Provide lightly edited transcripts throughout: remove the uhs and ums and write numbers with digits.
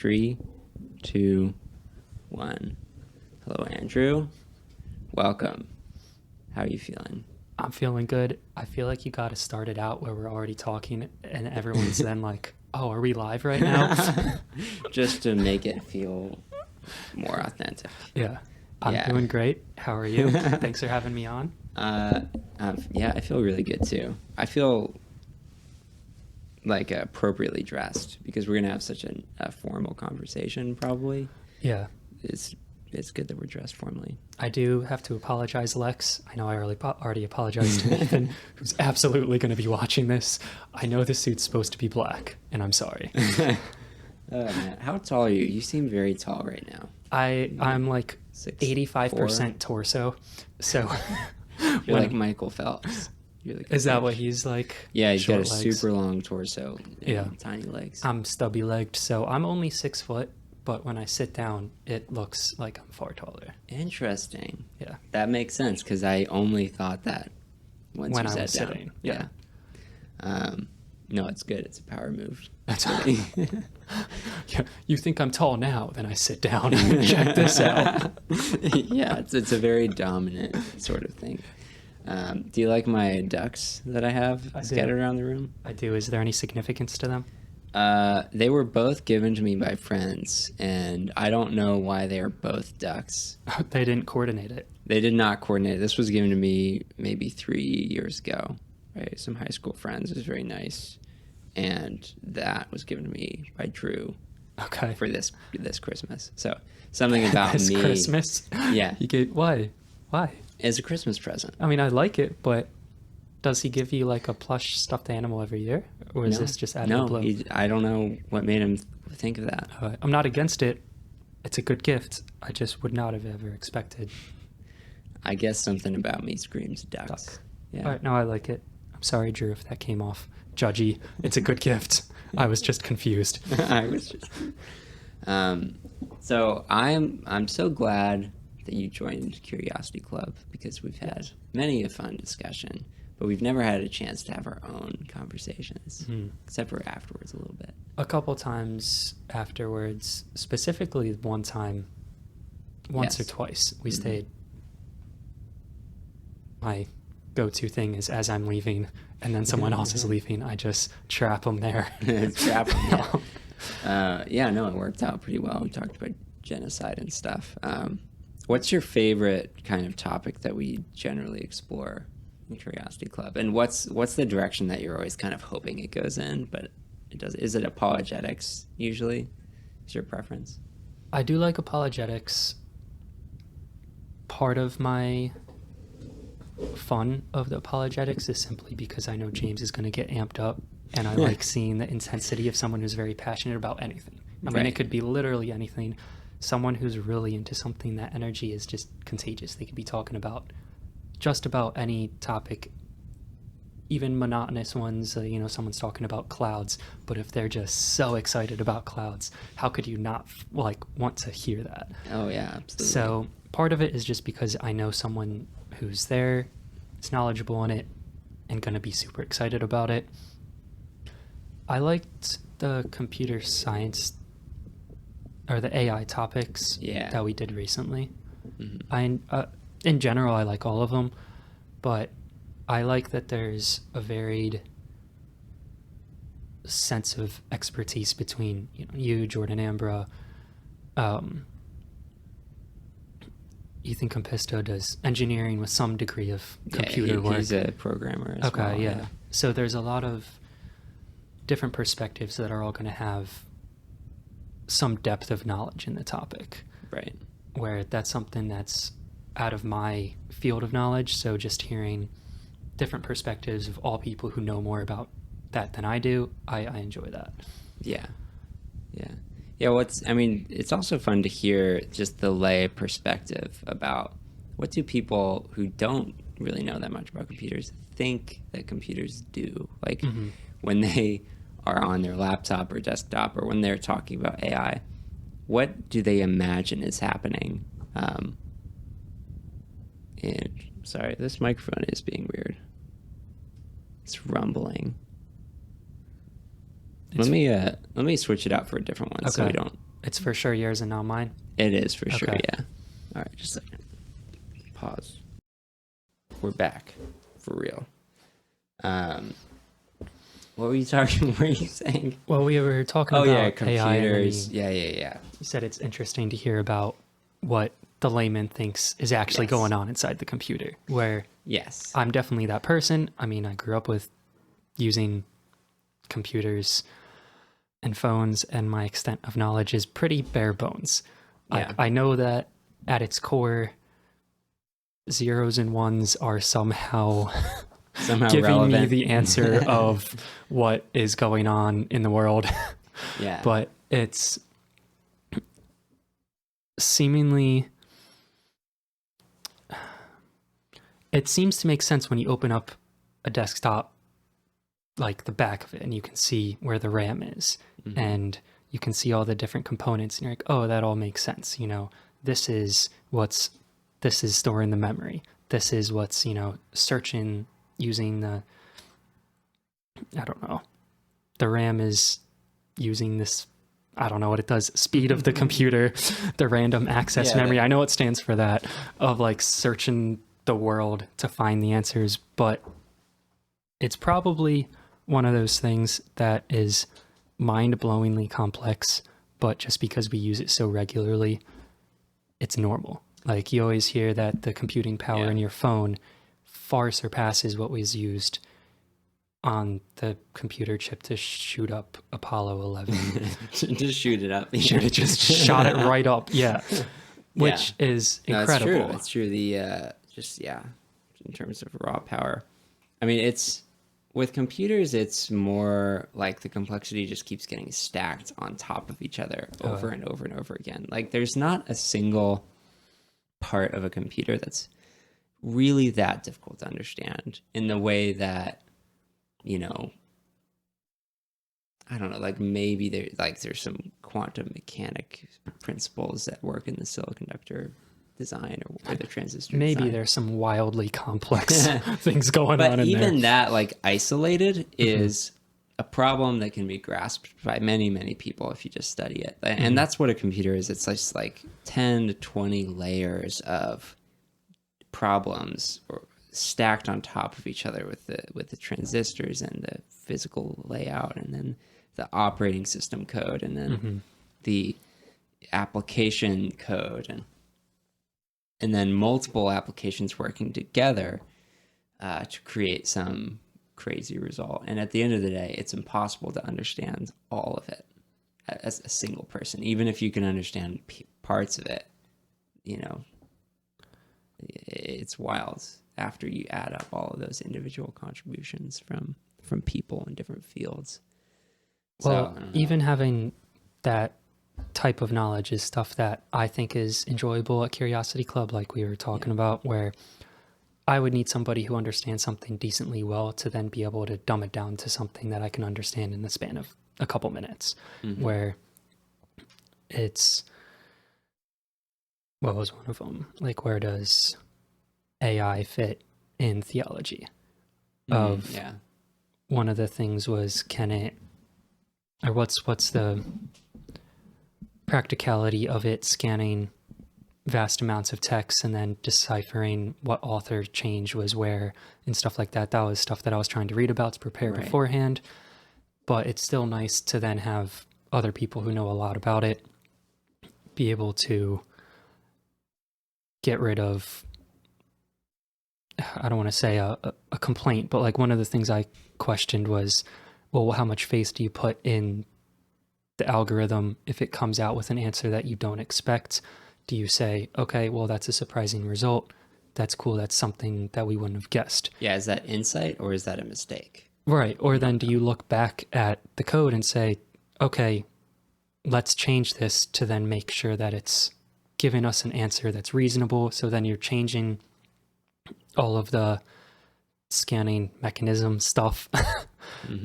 3, 2, 1. Hello, Andrew. Welcome. How are you feeling? I'm feeling good. I feel like you got to start it out where we're already talking and everyone's then like, oh, are we live right now? Just to make it feel more authentic. Yeah. I'm doing great. How are you? Thanks for having me on. Yeah, I feel really good too. I feel like appropriately dressed because we're going to have such a formal conversation probably. Yeah. It's good that we're dressed formally. I do have to apologize, Lex. I know I already apologized to Nathan, who's absolutely going to be watching this. I know the suit's supposed to be black, and I'm sorry. Oh, man. How tall are you? You seem very tall right now. I'm like 6'4"? 85% torso. So You're like Michael Phelps. Is that what he's like? Yeah, he's got a legs. super long torso and Yeah. tiny legs. I'm stubby legged, so I'm only 6 foot, but when I sit down, it looks like I'm far taller. Interesting. Yeah. That makes sense because I only thought that when I you was sat down. sitting. Yeah. No, it's good. It's a power move. That's yeah, you think I'm tall now, then I sit down and check this out. Yeah, it's a very dominant sort of thing. Do you like my ducks that I have scattered around the room? I do. Is there any significance to them? They were both given to me by friends, and I don't know why they are both ducks. They didn't coordinate it. They did not coordinate. This was given to me maybe 3 years ago, right? Some high school friends. It was very nice. And that was given to me by Drew. Okay. For this Christmas. So something about this me. Christmas? Yeah. Why? As a Christmas present. I mean, I like it, but does he give you like a plush stuffed animal every year? Or is this just out of the blue? I don't know what made him think of that. I'm not against it. It's a good gift. I just would not have ever expected. I guess something about me screams ducks. Duck. Yeah. All right, no, I like it. I'm sorry, Drew, if that came off judgy. It's a good gift. I was just confused. I was just. So I'm so glad that you joined Curiosity Club because we've had many a fun discussion, but we've never had a chance to have our own conversations, except for afterwards a little bit. A couple times afterwards, specifically one time, once or twice, we stayed. My go-to thing is as I'm leaving and then someone else is leaving, I just trap them there. Trap them, yeah. No, it worked out pretty well. We talked about genocide and stuff. What's your favorite kind of topic that we generally explore in Curiosity Club? And what's the direction that you're always kind of hoping it goes in, but it does? Is it apologetics usually? Is your preference? I do like apologetics. Part of my fun of the apologetics is simply because I know James is going to get amped up, and I like seeing the intensity of someone who's very passionate about anything. I mean, it could be literally anything. Someone who's really into something, that energy is just contagious. They could be talking about just about any topic, even monotonous ones. Someone's talking about clouds, but if they're just so excited about clouds, how could you not want to hear that? Oh yeah, absolutely. So part of it is just because I know someone who's there, is knowledgeable in it, and going to be super excited about it. I liked the computer science or the AI topics that we did recently. In general, I like all of them, but I like that there's a varied sense of expertise between you, Jordan Ambra. Ethan Campista does engineering with some degree of computer work. He's a programmer as well. Yeah. So there's a lot of different perspectives that are all going to have some depth of knowledge in the topic. Right. Where that's something that's out of my field of knowledge. So just hearing different perspectives of all people who know more about that than I do, I enjoy that. Yeah. It's also fun to hear just the lay perspective about what do people who don't really know that much about computers think that computers do. Like when they are on their laptop or desktop or when they're talking about AI, what do they imagine is happening? And sorry, this microphone is being weird. It's rumbling. Let me switch it out for a different one so we don't It's for sure yours and not mine. It is for sure, Okay. yeah. All right, just a second. Pause. We're back for real. What were you talking? What were you saying? Well, we were talking Oh about yeah, AI, and then computers. Yeah. you said it's interesting to hear about what the layman thinks is actually Yes. going on inside the computer, where Yes. I'm definitely that person. I mean, I grew up with using computers and phones, and my extent of knowledge is pretty bare bones. Yeah. I know that at its core, zeros and ones are somehow Somehow giving relevant. me the answer of what is going on in the world. Yeah. But it's seemingly, it seems to make sense when you open up a desktop, like the back of it, and you can see where the RAM is, Mhm. and you can see all the different components, and you're like, oh, that all makes sense. You know, this is storing the memory. This is what's, searching using I don't know. The RAM is using this, I don't know what it does, speed of the computer, the random access Yeah, memory. I know it stands for that, of like searching the world to find the answers, but it's probably one of those things that is mind-blowingly complex, but just because we use it so regularly, it's normal. Like you always hear that the computing power Yeah. in your phone far surpasses what was used on the computer chip to shoot up Apollo 11. Just shoot it up. Should have just shot it right up. Yeah. Which is No, incredible. It's true. The in terms of raw power. I mean, it's with computers, it's more like the complexity just keeps getting stacked on top of each other over and over and over again. Like there's not a single part of a computer that's really that difficult to understand in the way that, I don't know, like maybe there's some quantum mechanic principles that work in the semiconductor design or the transistor Maybe design. there's some wildly complex things going on But in there. even that, like isolated, is a problem that can be grasped by many, many people if you just study it. And that's what a computer is. It's just like 10 to 20 layers of problems stacked on top of each other with the transistors and the physical layout, and then the operating system code, and then the application code, and then multiple applications working together to create some crazy result. And at the end of the day, it's impossible to understand all of it as a single person. Even if you can understand parts of it, it's wild after you add up all of those individual contributions from people in different fields. Well, even having that type of knowledge is stuff that I think is enjoyable at Curiosity Club, like we were talking about, where I would need somebody who understands something decently well to then be able to dumb it down to something that I can understand in the span of a couple minutes, where it's, what was one of them? Like, where does AI fit in theology? One of the things was, can it, or what's the practicality of it scanning vast amounts of text and then deciphering what author change was where and stuff like that. That was stuff that I was trying to read about to prepare beforehand. But it's still nice to then have other people who know a lot about it be able to get rid of, I don't want to say a complaint, but like one of the things I questioned was, well, how much faith do you put in the algorithm if it comes out with an answer that you don't expect? Do you say, okay, well, that's a surprising result. That's cool. That's something that we wouldn't have guessed. Yeah, is that insight or is that a mistake? Right. Or then do you look back at the code and say, okay, let's change this to then make sure that it's giving us an answer that's reasonable. So then you're changing all of the scanning mechanism stuff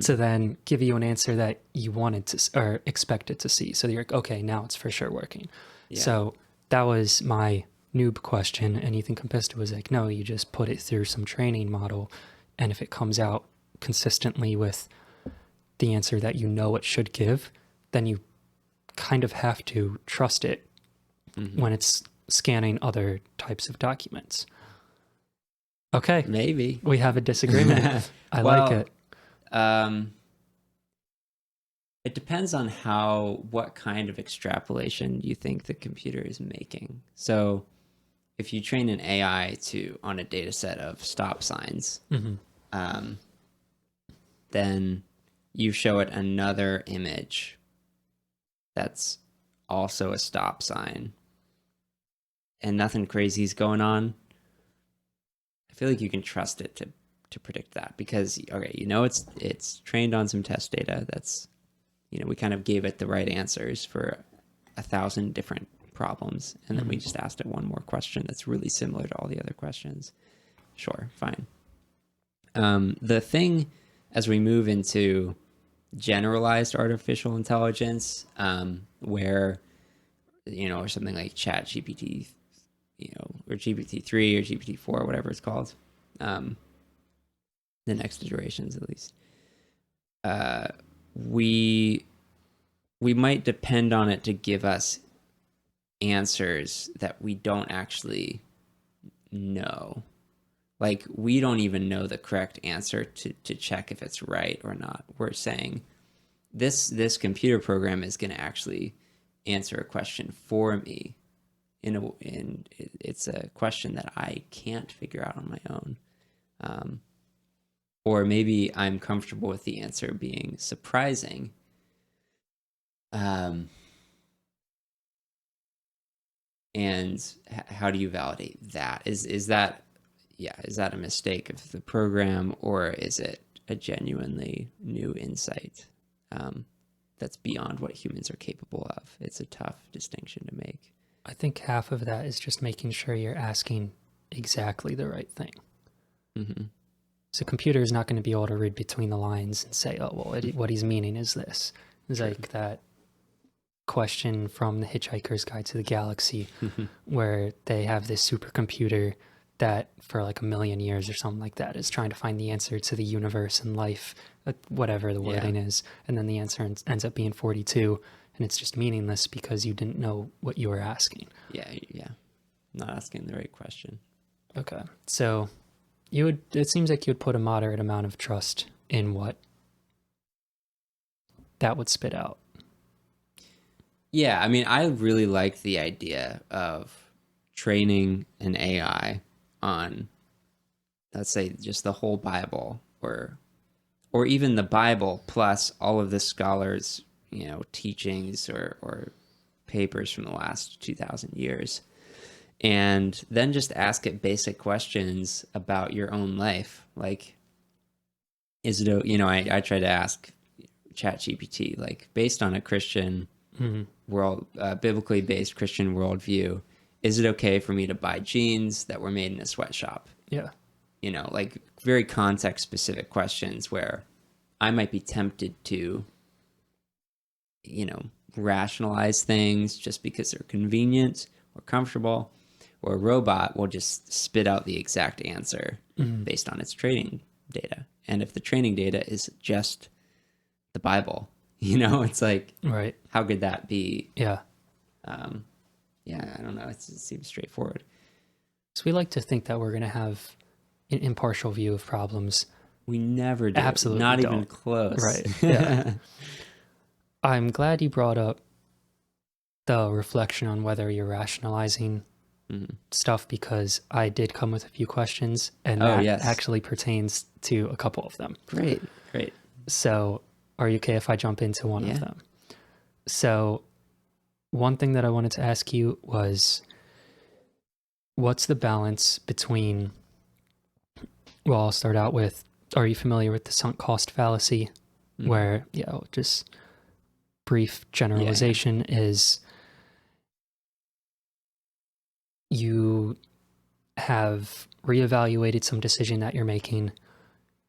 to then give you an answer that you wanted to or expected to see. So you're like, okay, now it's for sure working. Yeah. So that was my noob question. And Ethan Campista was like, no, you just put it through some training model. And if it comes out consistently with the answer that you know it should give, then you kind of have to trust it when it's scanning other types of documents. Okay. Maybe. We have a disagreement. I Well, like it. It depends on what kind of extrapolation you think the computer is making. So if you train an AI on a data set of stop signs, then you show it another image that's also a stop sign and nothing crazy is going on, I feel like you can trust it to predict that, because okay, it's trained on some test data that's, we kind of gave it the right answers for 1,000 different problems, and then we just asked it one more question that's really similar to all the other questions. Sure, fine. The thing, as we move into generalized artificial intelligence, where, or something like Chat GPT, or GPT-3 or GPT-4, whatever it's called, the next iterations at least, we might depend on it to give us answers that we don't actually know. Like, we don't even know the correct answer to check if it's right or not. We're saying this computer program is going to actually answer a question for me, and it's a question that I can't figure out on my own. Or maybe I'm comfortable with the answer being surprising. And how do you validate that? Is that a mistake of the program, or is it a genuinely new insight that's beyond what humans are capable of? It's a tough distinction to make. I think half of that is just making sure you're asking exactly the right thing. Mm-hmm. So computer is not going to be able to read between the lines and say, oh, well, what he's meaning is this. It's like that question from the Hitchhiker's Guide to the Galaxy, where they have this supercomputer that for like 1 million years or something like that is trying to find the answer to the universe and life, whatever the wording is. And then the answer ends up being 42, and it's just meaningless because you didn't know what you were asking. Yeah. Not asking the right question. Okay. So it seems like you would put a moderate amount of trust in what that would spit out. Yeah, I mean, I really like the idea of training an AI on, let's say, just the whole Bible, or even the Bible plus all of the scholars, teachings or papers from the last 2,000 years. And then just ask it basic questions about your own life. Like, is it, I try to ask ChatGPT, like, based on a Christian biblically based Christian worldview, is it okay for me to buy jeans that were made in a sweatshop? Yeah. Like very context specific questions where I might be tempted to, rationalize things just because they're convenient or comfortable, or a robot will just spit out the exact answer based on its training data. And if the training data is just the Bible, it's like, right, how could that be? Yeah. I don't know. It seems straightforward. So we like to think that we're going to have an impartial view of problems. We never do. Absolutely Not don't. even close. Right. Yeah. I'm glad you brought up the reflection on whether you're rationalizing stuff, because I did come with a few questions, and that actually pertains to a couple of them. Great. So are you okay if I jump into one of them? So one thing that I wanted to ask you was, what's the balance between, well, I'll start out with, are you familiar with the sunk cost fallacy? Where, just brief generalization is, you have reevaluated some decision that you're making.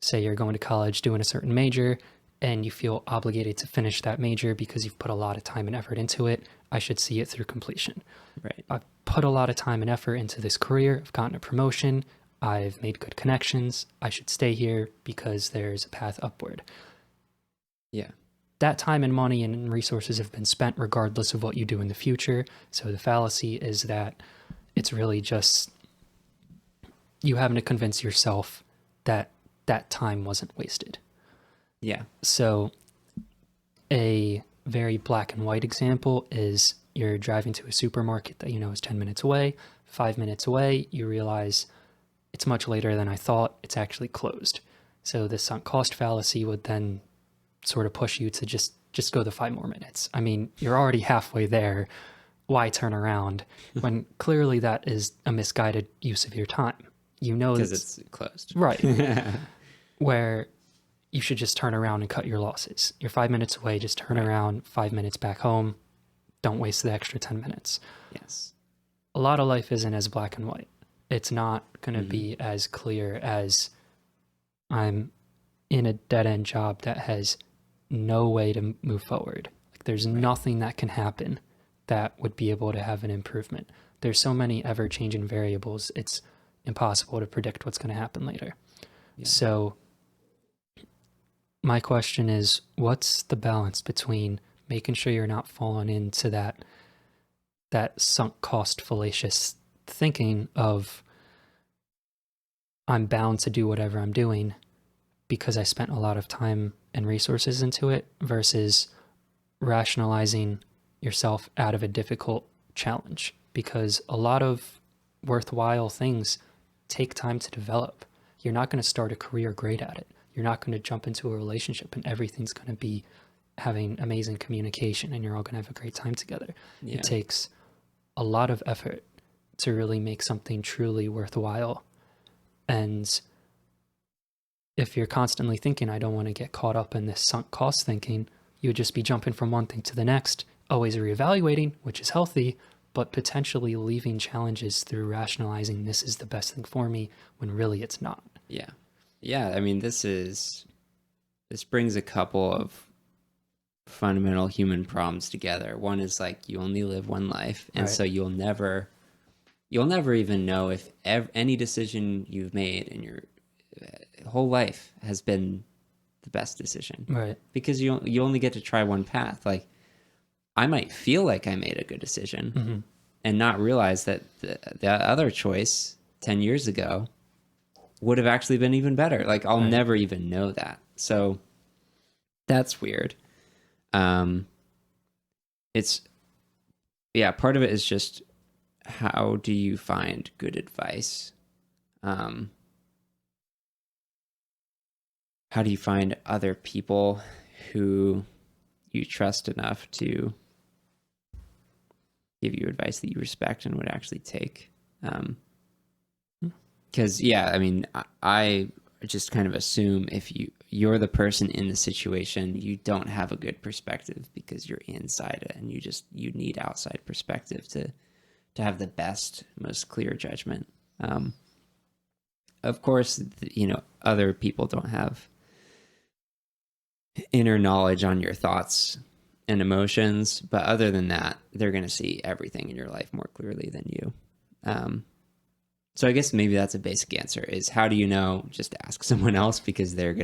Say you're going to college, doing a certain major, and you feel obligated to finish that major because you've put a lot of time and effort into it. I should see it through completion. Right. I've put a lot of time and effort into this career. I've gotten a promotion. I've made good connections. I should stay here because there's a path upward. Yeah. that time and money and resources have been spent regardless of what you do in the future. So the fallacy is that it's really just you having to convince yourself that that time wasn't wasted. Yeah. So a very black and white example is you're driving to a supermarket that you know is 10 minutes away. 5 minutes away, you realize it's much later than I thought. It's actually closed. So the sunk cost fallacy would then sort of push you to just go the 5 more minutes. I mean, you're already halfway there. Why turn around when clearly that is a misguided use of your time? You know, Because it's closed. Right. Where you should just turn around and cut your losses. You're 5 minutes away, just turn around, 5 minutes back home. Don't waste the extra 10 minutes. Yes. A lot of life isn't as black and white. It's not going to be as clear as I'm in a dead-end job that has no way to move forward. Like there's nothing that can happen that would be able to have an improvement. There's so many ever-changing variables. It's impossible to predict what's going to happen later. Yeah. So my question is, what's the balance between making sure you're not falling into that sunk cost fallacious thinking of I'm bound to do whatever I'm doing because I spent a lot of time and resources into it versus rationalizing yourself out of a difficult challenge? Because a lot of worthwhile things take time to develop. You're not going to start a career great at it. You're not going to jump into a relationship and everything's going to be having amazing communication and you're all going to have a great time together. Yeah. It takes a lot of effort to really make something truly worthwhile. And if you're constantly thinking, I don't want to get caught up in this sunk cost thinking, you would just be jumping from one thing to the next, always reevaluating, which is healthy, but potentially leaving challenges through rationalizing this is the best thing for me when really it's not. Yeah. Yeah. I mean, this brings a couple of fundamental human problems together. One is like you only live one life. And so you'll never even know if any decision you've made in your whole life has been the best decision. Right. Because you only get to try one path. Like I might feel like I made a good decision and not realize that the other choice 10 years ago would have actually been even better. Like I'll never even know that. So that's weird. Part of it is just how do you find good advice? How do you find other people who you trust enough to give you advice that you respect and would actually take? Because I mean, I just kind of assume if you're the person in the situation, you don't have a good perspective because you're inside it, and you need outside perspective to have the best, most clear judgment. Of course, other people don't have inner knowledge on your thoughts and emotions, but other than that, they're going to see everything in your life more clearly than you. So I guess maybe that's a basic answer is how do you know? Just ask someone else because their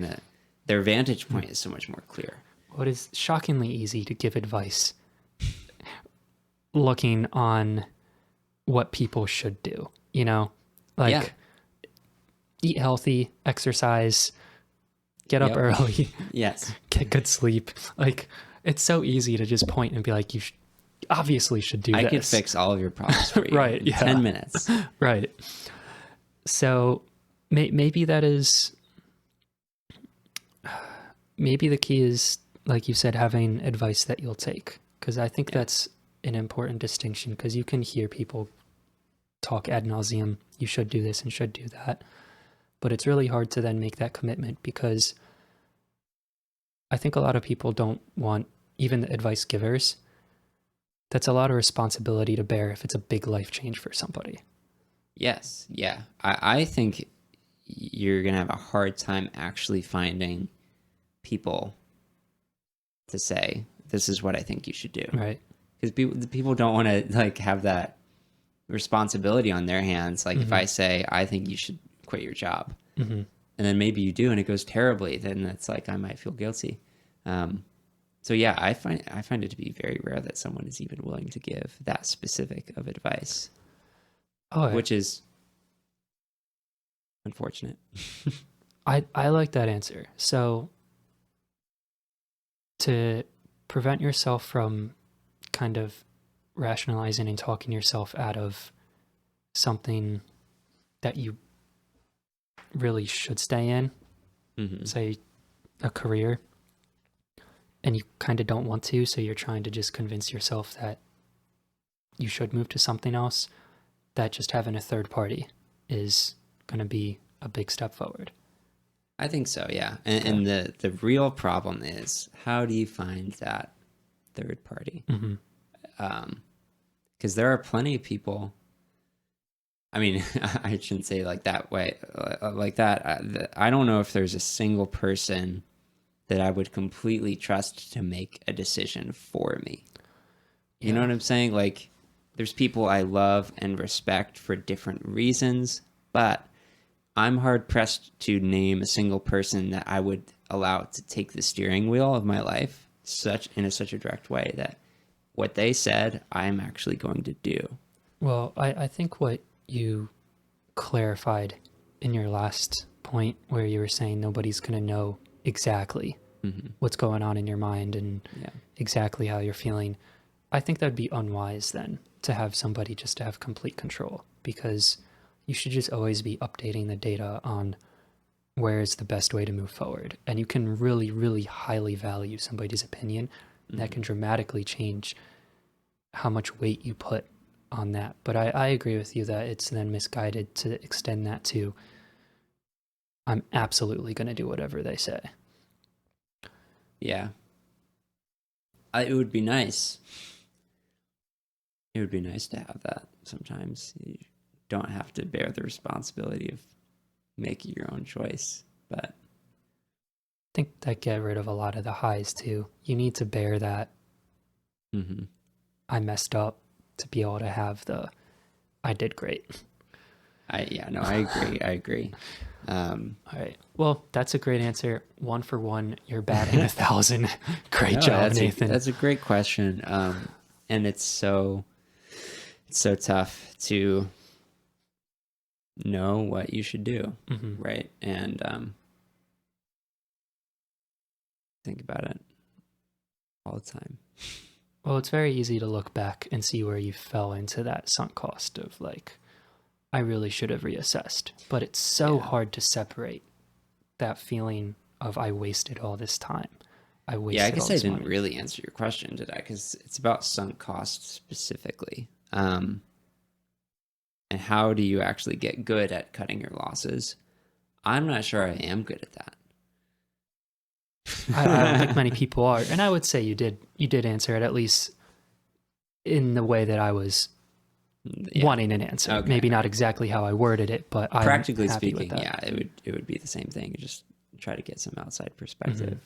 vantage point is so much more clear. Well, it is shockingly easy to give advice looking on what people should do, eat healthy, exercise, get up early, yes, get good sleep. Like it's so easy to just point and be like, you obviously should do this. I could fix all of your problems for you right, in 10 minutes. Right. So maybe that is, maybe the key is, like you said, having advice that you'll take. Because I think that's an important distinction because you can hear people talk ad nauseum, you should do this and should do that. But it's really hard to then make that commitment because I think a lot of people don't want, even the advice givers, that's a lot of responsibility to bear if it's a big life change for somebody. Yes. Yeah. I think you're going to have a hard time actually finding people to say, this is what I think you should do. Right. Because people don't want to have that responsibility on their hands. Like if I say, I think you should quit your job and then maybe you do and it goes terribly, then it's like, I might feel guilty. So yeah, I find it to be very rare that someone is even willing to give that specific of advice, Oh, which is unfortunate. I like that answer. So to prevent yourself from kind of rationalizing and talking yourself out of something that you really should stay in, Hmm. say a career, and you kind of don't want to, so you're trying to just convince yourself that you should move to something else, that just having a third party is going to be a big step forward. I think so, yeah. And, Okay. and the real problem is, how do you find that third party? Mm-hmm. Because there are plenty of people. I mean, I shouldn't say like that way, like that. I don't know if there's a single person that I would completely trust to make a decision for me. You know Yeah. what I'm saying? Like, there's people I love and respect for different reasons, but I'm hard pressed to name a single person that I would allow to take the steering wheel of my life such a direct way that what they said I'm actually going to do. Well, I think what you clarified in your last point, where you were saying nobody's going to know exactly Hmm. what's going on in your mind and Yeah. exactly how you're feeling, I think that'd be unwise then to have somebody just to have complete control, because you should just always be updating the data on where is the best way to move forward. And you can really, really highly value somebody's opinion. And that Hmm. can dramatically change how much weight you put on that. But I agree with you that it's then misguided to extend that to, I'm absolutely going to do whatever they say. Yeah. It would be nice. It would be nice to have that sometimes. You don't have to bear the responsibility of making your own choice. But I think that get rid of a lot of the highs too. You need to bear that hmm I messed up to be able to have the I did great. I agree. I agree. All right. Well, that's a great answer. 1 for 1. You're batting 1,000. Great No, job, Nathan. that's a great question. And it's so tough to know what you should do, Hmm. right? And think about it all the time. Well, it's very easy to look back and see where you fell into that sunk cost of like, I really should have reassessed. But it's so Yeah. hard to separate that feeling of I wasted all this time. I wasted Yeah, I all guess I this didn't money. really answer your question, did I? Because it's about sunk costs specifically. And how do you actually get good at cutting your losses? I'm not sure I am good at that. I don't think many people are. And I would say you did answer it, at least in the way that I was Yeah. wanting an answer. Okay. Maybe not exactly how I worded it, but I'm Practically happy with speaking, that. yeah, it would be the same thing. Just try to get some outside perspective.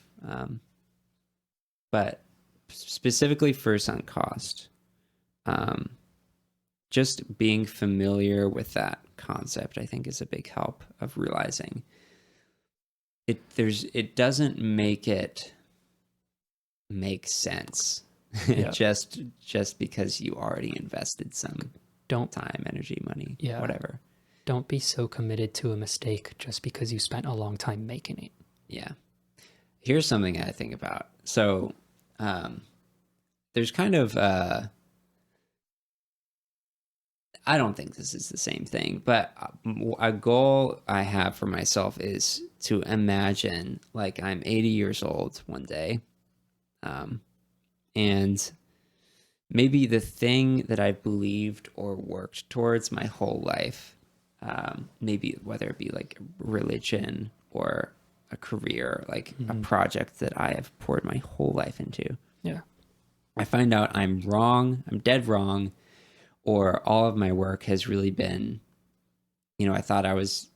But specifically for sunk cost, just being familiar with that concept, I think, is a big help of realizing it doesn't make it make sense Yeah. just because you already invested some Don't time, energy, money, Yeah. whatever. don't be so committed to a mistake just because you spent a long time making it. Yeah. Here's something I think about. So, there's kind of I don't think this is the same thing, but a goal I have for myself is to imagine like I'm 80 years old one day, and maybe the thing that I believed or worked towards my whole life, maybe whether it be like religion or a career, like a project that I have poured my whole life into. Yeah. I find out I'm wrong, I'm dead wrong, or all of my work has really been, I thought I was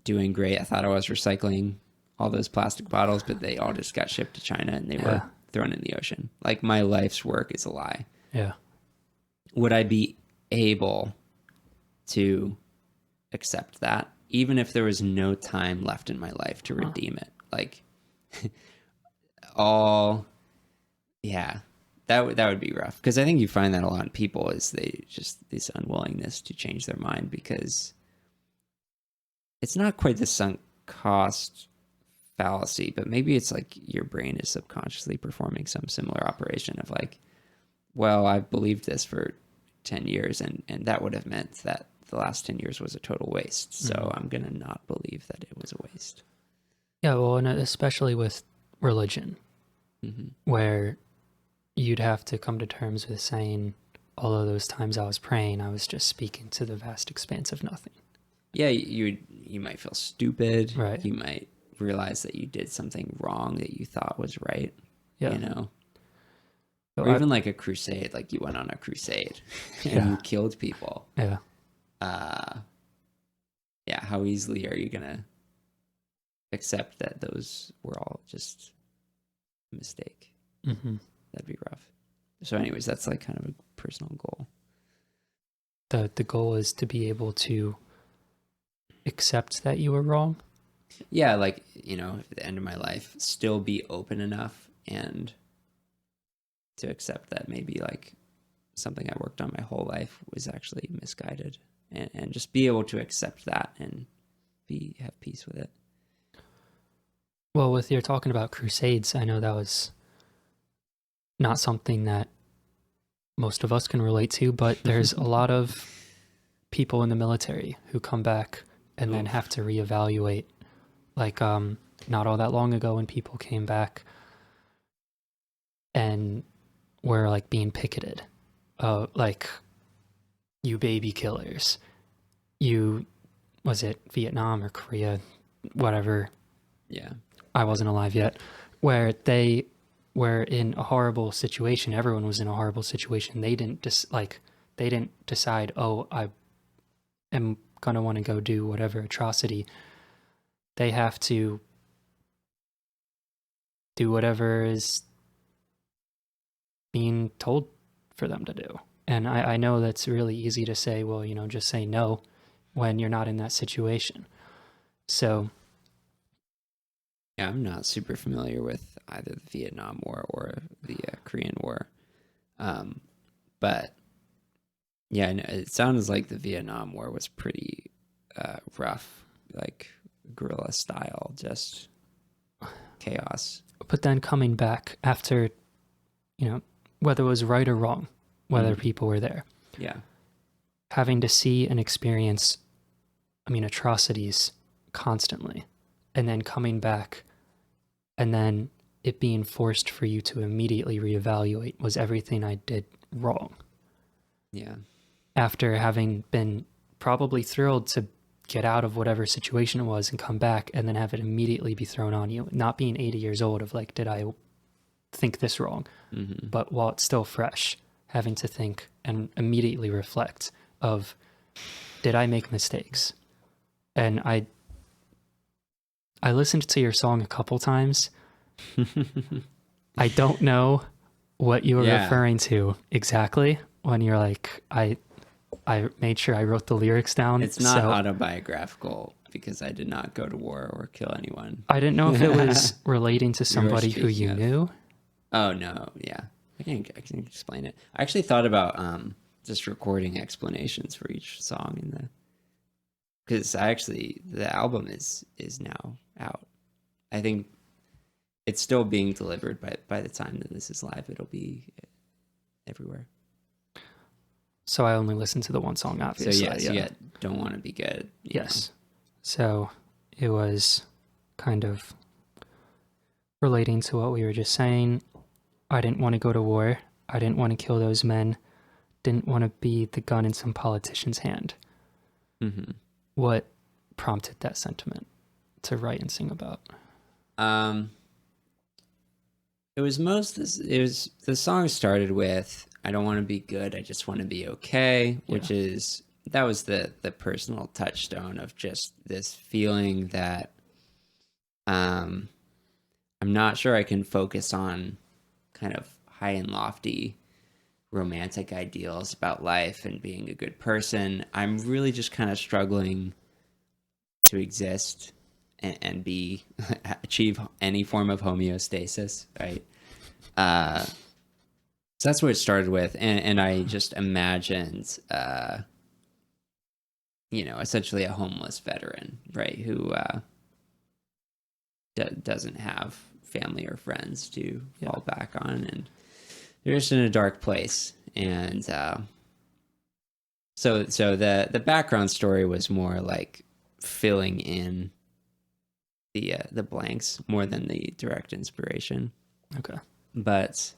doing great. I thought I was recycling all those plastic bottles, but they all just got shipped to China and they were Yeah. thrown in the ocean. Like my life's work is a lie. Yeah. Would I be able to accept that, even if there was no time left in my life to redeem it? Like all Yeah, that would be rough, because I think you find that a lot in people is they just this unwillingness to change their mind, because it's not quite the sunk cost fallacy, but maybe it's like your brain is subconsciously performing some similar operation of like, well, I've believed this for 10 years, and that would have meant that the last 10 years was a total waste. So I'm going to not believe that it was a waste. Yeah, well, and especially with religion, where you'd have to come to terms with saying, all of those times I was praying, I was just speaking to the vast expanse of nothing. Yeah, you might feel stupid. Right. You might realize that you did something wrong that you thought was right. Yeah. You know? So Or even like a crusade, like you went on a crusade and you killed people. Yeah. Yeah, how easily are you going to accept that those were all just a mistake? Mm-hmm. That'd be rough. So anyways, that's like kind of a personal goal. The goal is to be able to accept that you were wrong. Yeah, like, you know, at the end of my life, still be open enough and to accept that maybe like something I worked on my whole life was actually misguided, and just be able to accept that and have peace with it. Well, with your talking about crusades, I know that was not something that most of us can relate to, but there's a lot of people in the military who come back and then have to reevaluate. Like, not all that long ago when people came back and were like being picketed, like, you baby killers, was it Vietnam or Korea, whatever. Yeah. I wasn't alive yet, where they were in a horrible situation. Everyone was in a horrible situation. They didn't decide, oh, I am going to want to go do whatever atrocity. They have to do whatever is being told for them to do. And I know that's really easy to say, well, you know, just say no when you're not in that situation. So Yeah, I'm not super familiar with either the Vietnam War or the Korean War. But yeah, it sounds like the Vietnam War was pretty rough, like guerrilla style, just chaos. but then coming back after, you know, whether it was right or wrong, whether people were there. Yeah. Having to see and experience, atrocities constantly, and then coming back, and then it being forced for you to immediately reevaluate, was everything I did wrong? Yeah. After having been probably thrilled to get out of whatever situation it was and come back and then have it immediately be thrown on you, not being 80 years old of like, did I think this wrong? But while it's still fresh, having to think and immediately reflect of, did I make mistakes? And I listened to your song a couple times. I don't know what you were referring to exactly when you're like, I made sure I wrote the lyrics down. It's not autobiographical because I did not go to war or kill anyone. I didn't know if it was relating to somebody who you knew. Oh, no. Yeah. I can explain it. I actually thought about just recording explanations for each song because the album is now out. I think it's still being delivered, by the time that this is live, it'll be everywhere. So I only listened to the one song, obviously. So yeah, Don't Want to Be Good. Yes. So it was kind of relating to what we were just saying. I didn't want to go to war. I didn't want to kill those men. Didn't want to be the gun in some politician's hand. Mm-hmm. What prompted that sentiment to write and sing about? The song started with, I don't want to be good, I just want to be okay, which that was the personal touchstone of just this feeling that I'm not sure I can focus on kind of high and lofty romantic ideals about life and being a good person. I'm really just kind of struggling to exist and be achieve any form of homeostasis, right? So that's what it started with, and I just imagined, essentially a homeless veteran, right, who doesn't have family or friends to fall back on, and they're just in a dark place. And so the background story was more like filling in the blanks more than the direct inspiration. Okay. But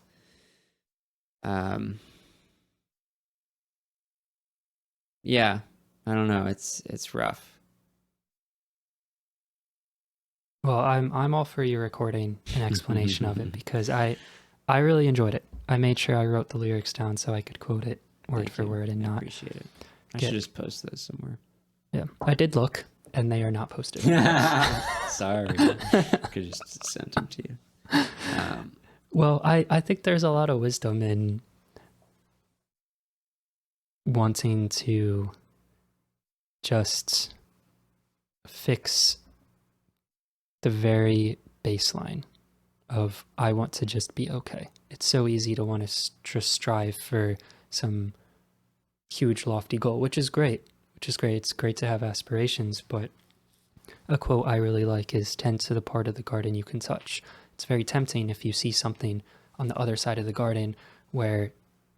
yeah, I don't know. It's rough. Well, I'm all for you recording an explanation of it because I really enjoyed it. I made sure I wrote the lyrics down so I could quote it word for word and I not appreciate it. I should just post those somewhere. Yeah, I did look, and they are not posted. Sorry, could just send them to you. Well, I think there's a lot of wisdom in wanting to just fix the very baseline of I want to just be okay. It's so easy to want to just strive for some huge lofty goal, which is great. It's great to have aspirations, but a quote I really like is tend to the part of the garden you can touch. It's very tempting if you see something on the other side of the garden where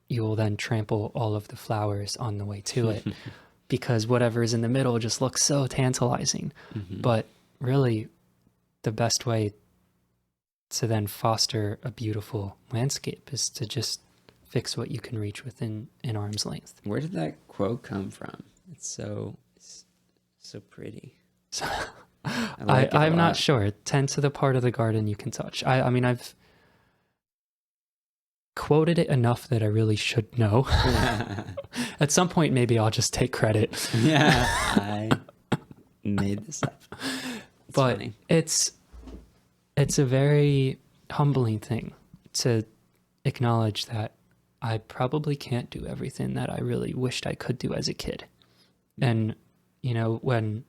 you will then trample all of the flowers on the way to it because whatever is in the middle just looks so tantalizing. But really, the best way to then foster a beautiful landscape is to just fix what you can reach within an arm's length. Where did that quote come from? It's so pretty. So, I'm not sure. Tend to the part of the garden you can touch. I mean, I've quoted it enough that I really should know. At some point, maybe I'll just take credit. Yeah, I made this up. But funny. It's a very humbling thing to acknowledge that I probably can't do everything that I really wished I could do as a kid. And, when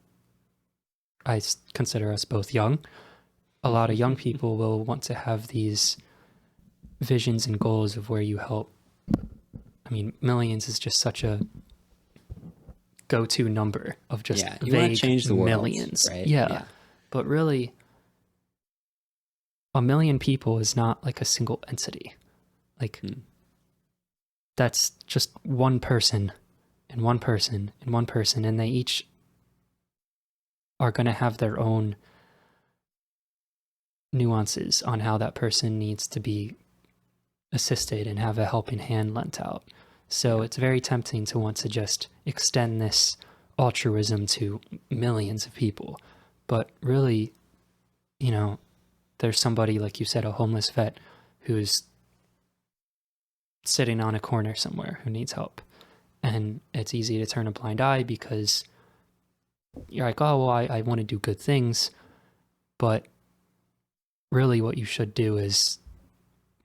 I consider us both young, a lot of young people will want to have these visions and goals of where you help. I mean, millions is just such a go-to number of just you want to change the world, millions. Right? Yeah. But really, a million people is not like a single entity. Like, that's just one person and one person and one person, and they each are going to have their own nuances on how that person needs to be assisted and have a helping hand lent out. So it's very tempting to want to just extend this altruism to millions of people. But really, there's somebody, like you said, a homeless vet who's sitting on a corner somewhere who needs help. And it's easy to turn a blind eye because you're like, oh, well, I want to do good things. But really what you should do is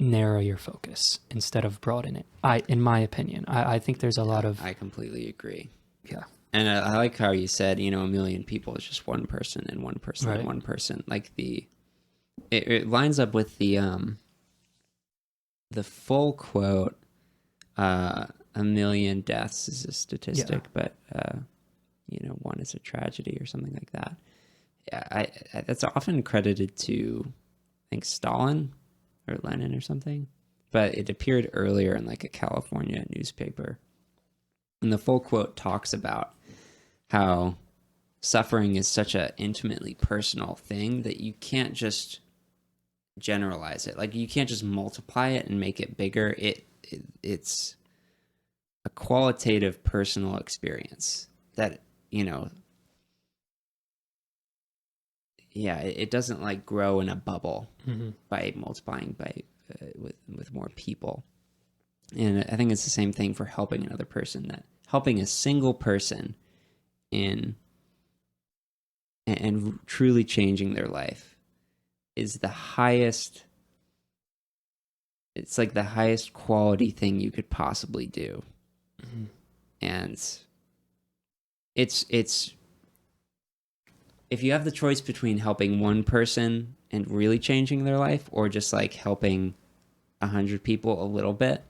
narrow your focus instead of broaden it. In my opinion, I think there's a lot of... I completely agree. Yeah. And I like how you said, a million people is just one person and one person and one person. Like it lines up with the full quote, a million deaths is a statistic, but one is a tragedy or something like that. Yeah, I that's often credited to, I think, Stalin or Lenin or something, but it appeared earlier in like a California newspaper. And the full quote talks about how suffering is such an intimately personal thing that you can't just generalize it. Like, you can't just multiply it and make it bigger. It's a qualitative personal experience that, it doesn't like grow in a bubble by multiplying with more people. And I think it's the same thing for helping another person, that helping a single person and truly changing their life is the highest. It's like the highest quality thing you could possibly do. And it's if you have the choice between helping one person and really changing their life, or just like helping 100 people a little bit,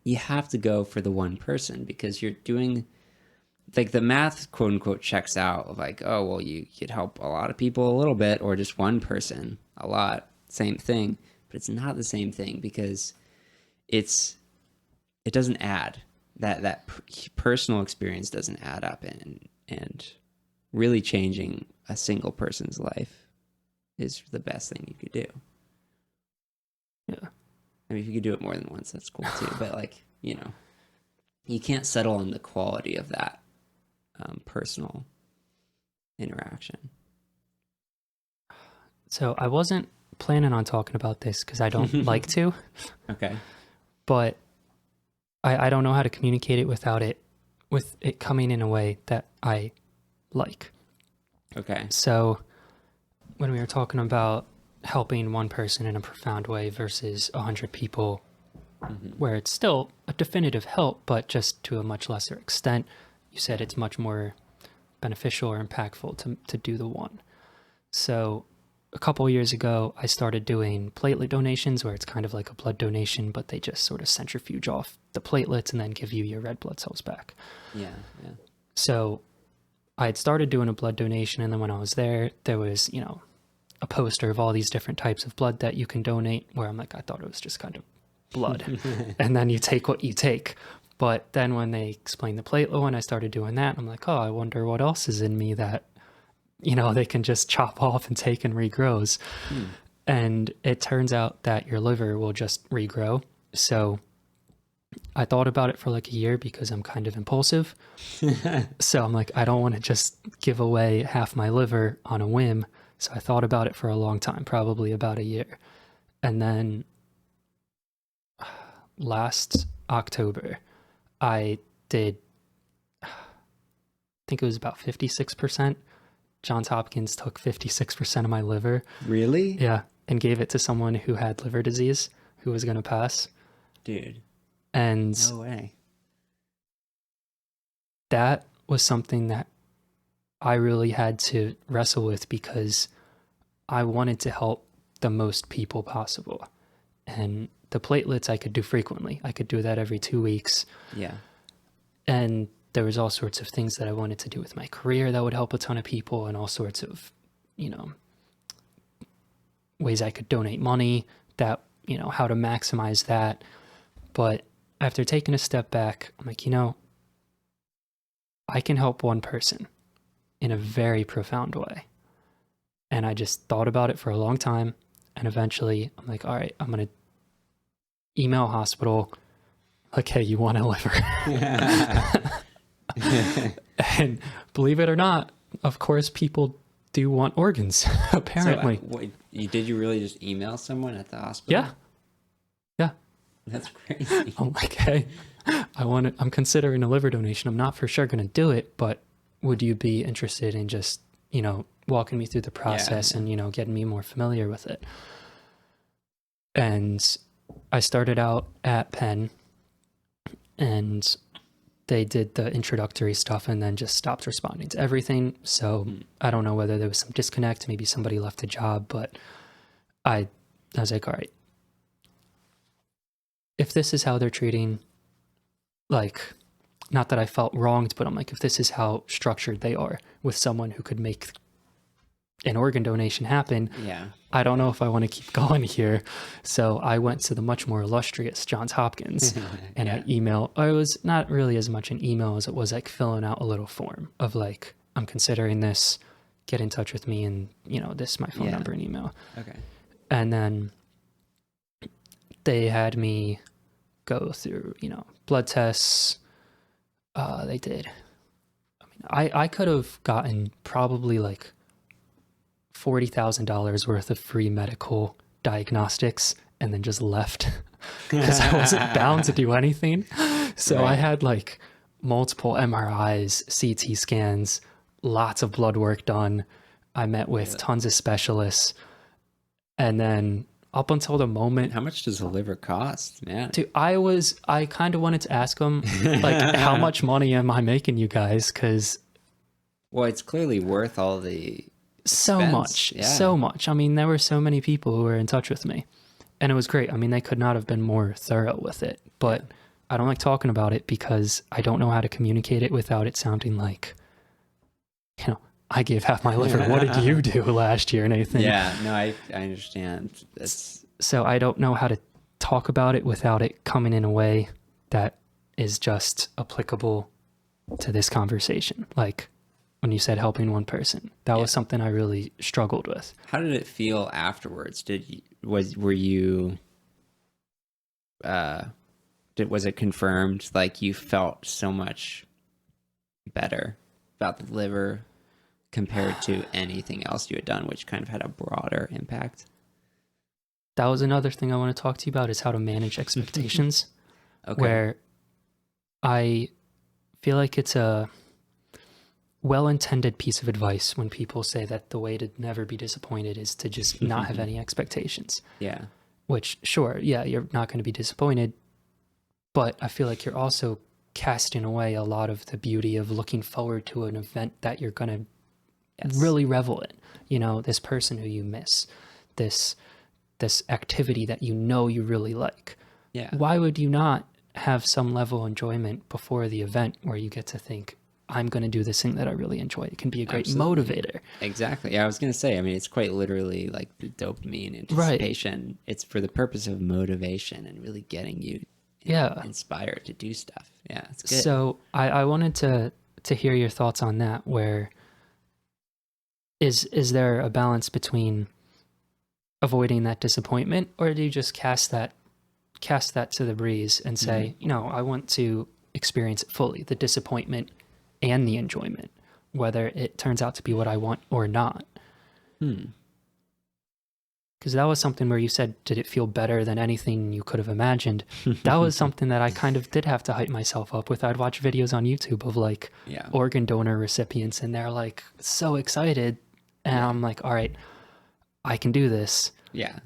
you have to go for the one person because you're doing, like, the math, quote unquote, checks out of like, oh, well, you could help a lot of people a little bit or just one person a lot. Same thing. But it's not the same thing because it doesn't add. That personal experience doesn't add up, and really changing a single person's life is the best thing you could do. Yeah. I mean, if you could do it more than once, that's cool too. But, like, you know, you can't settle on the quality of that personal interaction. So I wasn't planning on talking about this because I don't like to. Okay. But I don't know how to communicate it with it coming in a way that I like. Okay. So when we were talking about helping one person in a profound way versus 100 people, where it's still a definitive help, but just to a much lesser extent, you said it's much more beneficial or impactful to do the one. So a couple years ago, I started doing platelet donations, where it's kind of like a blood donation, but they just sort of centrifuge off the platelets and then give you your red blood cells back. Yeah. So I had started doing a blood donation, and then when I was there was, a poster of all these different types of blood that you can donate, where I'm like, I thought it was just kind of blood. And then you take what you take. But then when they explained the platelet one, I started doing that. I'm like, oh, I wonder what else is in me that, they can just chop off and take and regrows. And it turns out that your liver will just regrow. So I thought about it for like a year because I'm kind of impulsive. So I'm like, I don't want to just give away half my liver on a whim. So I thought about it for a long time, probably about a year. And then last October, I did, I think it was about 56%. Johns Hopkins took 56% of my liver. Really? Yeah. And gave it to someone who had liver disease, who was going to pass. Dude. And no way. That was something that I really had to wrestle with because I wanted to help the most people possible. And the platelets I could do frequently. I could do that every 2 weeks. Yeah. And there was all sorts of things that I wanted to do with my career that would help a ton of people, and all sorts of, ways I could donate money, that, how to maximize that. But after taking a step back, I'm like, I can help one person in a very profound way. And I just thought about it for a long time. And eventually I'm like, all right, I'm going to email a hospital. Like, hey, you want a liver? And believe it or not, of course, people do want organs, apparently. So, did you really just email someone at the hospital? Yeah. That's crazy. I'm like, hey, I'm considering a liver donation. I'm not for sure going to do it, but would you be interested in just, walking me through the process and, getting me more familiar with it? And I started out at Penn, and they did the introductory stuff and then just stopped responding to everything. So I don't know whether there was some disconnect, maybe somebody left a job, but I was like, all right, if this is how they're treating, like, not that I felt wronged, but I'm like, if this is how structured they are with someone who could make an organ donation happen, I don't know if I want to keep going here. So I went to the much more illustrious Johns Hopkins and I it was not really as much an email as it was like filling out a little form of like, I'm considering this, get in touch with me, and this is my phone number and email. Okay. And then they had me go through, blood tests. They did. I could have gotten probably like $40,000 worth of free medical diagnostics and then just left because I wasn't bound to do anything. So right. I had like multiple MRIs, CT scans, lots of blood work done. I met with tons of specialists. And then up until the moment... How much does a liver cost, man? Dude, I kind of wanted to ask them, like, how much money am I making you guys? Because... Well, it's clearly worth all the... So much. I mean, there were so many people who were in touch with me, and it was great. I mean, they could not have been more thorough with it, but I don't like talking about it because I don't know how to communicate it without it sounding like, I gave half my liver. What did you do last year, Nathan? Yeah, no, I understand. So I don't know how to talk about it without it coming in a way that is just applicable to this conversation. Like when you said helping one person, that was something I really struggled with. How did it feel afterwards? Was it confirmed like you felt so much better about the liver compared to anything else you had done, which kind of had a broader impact? That was another thing I want to talk to you about, is how to manage expectations. Okay. Where I feel like it's a well-intended piece of advice when people say that the way to never be disappointed is to just not have any expectations. Yeah. Which, sure, yeah, you're not going to be disappointed, but I feel like you're also casting away a lot of the beauty of looking forward to an event that you're going to really revel in. You know, this person who you miss, this activity that you know you really like. Yeah. Why would you not have some level of enjoyment before the event where you get to think, I'm going to do this thing that I really enjoy? It can be a great motivator. Exactly. Yeah, I was going to say, I mean, it's quite literally like the dopamine anticipation. Right. It's for the purpose of motivation and really getting you inspired to do stuff. Yeah, it's good. So I wanted to hear your thoughts on that. Where is there a balance between avoiding that disappointment, or do you just cast that to the breeze and say, I want to experience it fully, the disappointment and the enjoyment, whether it turns out to be what I want or not? Because that was something where you said, did it feel better than anything you could have imagined? That was something that I kind of did have to hype myself up with. I'd watch videos on YouTube of like organ donor recipients, and they're like so excited. And I'm like, all right, I can do this. Yeah.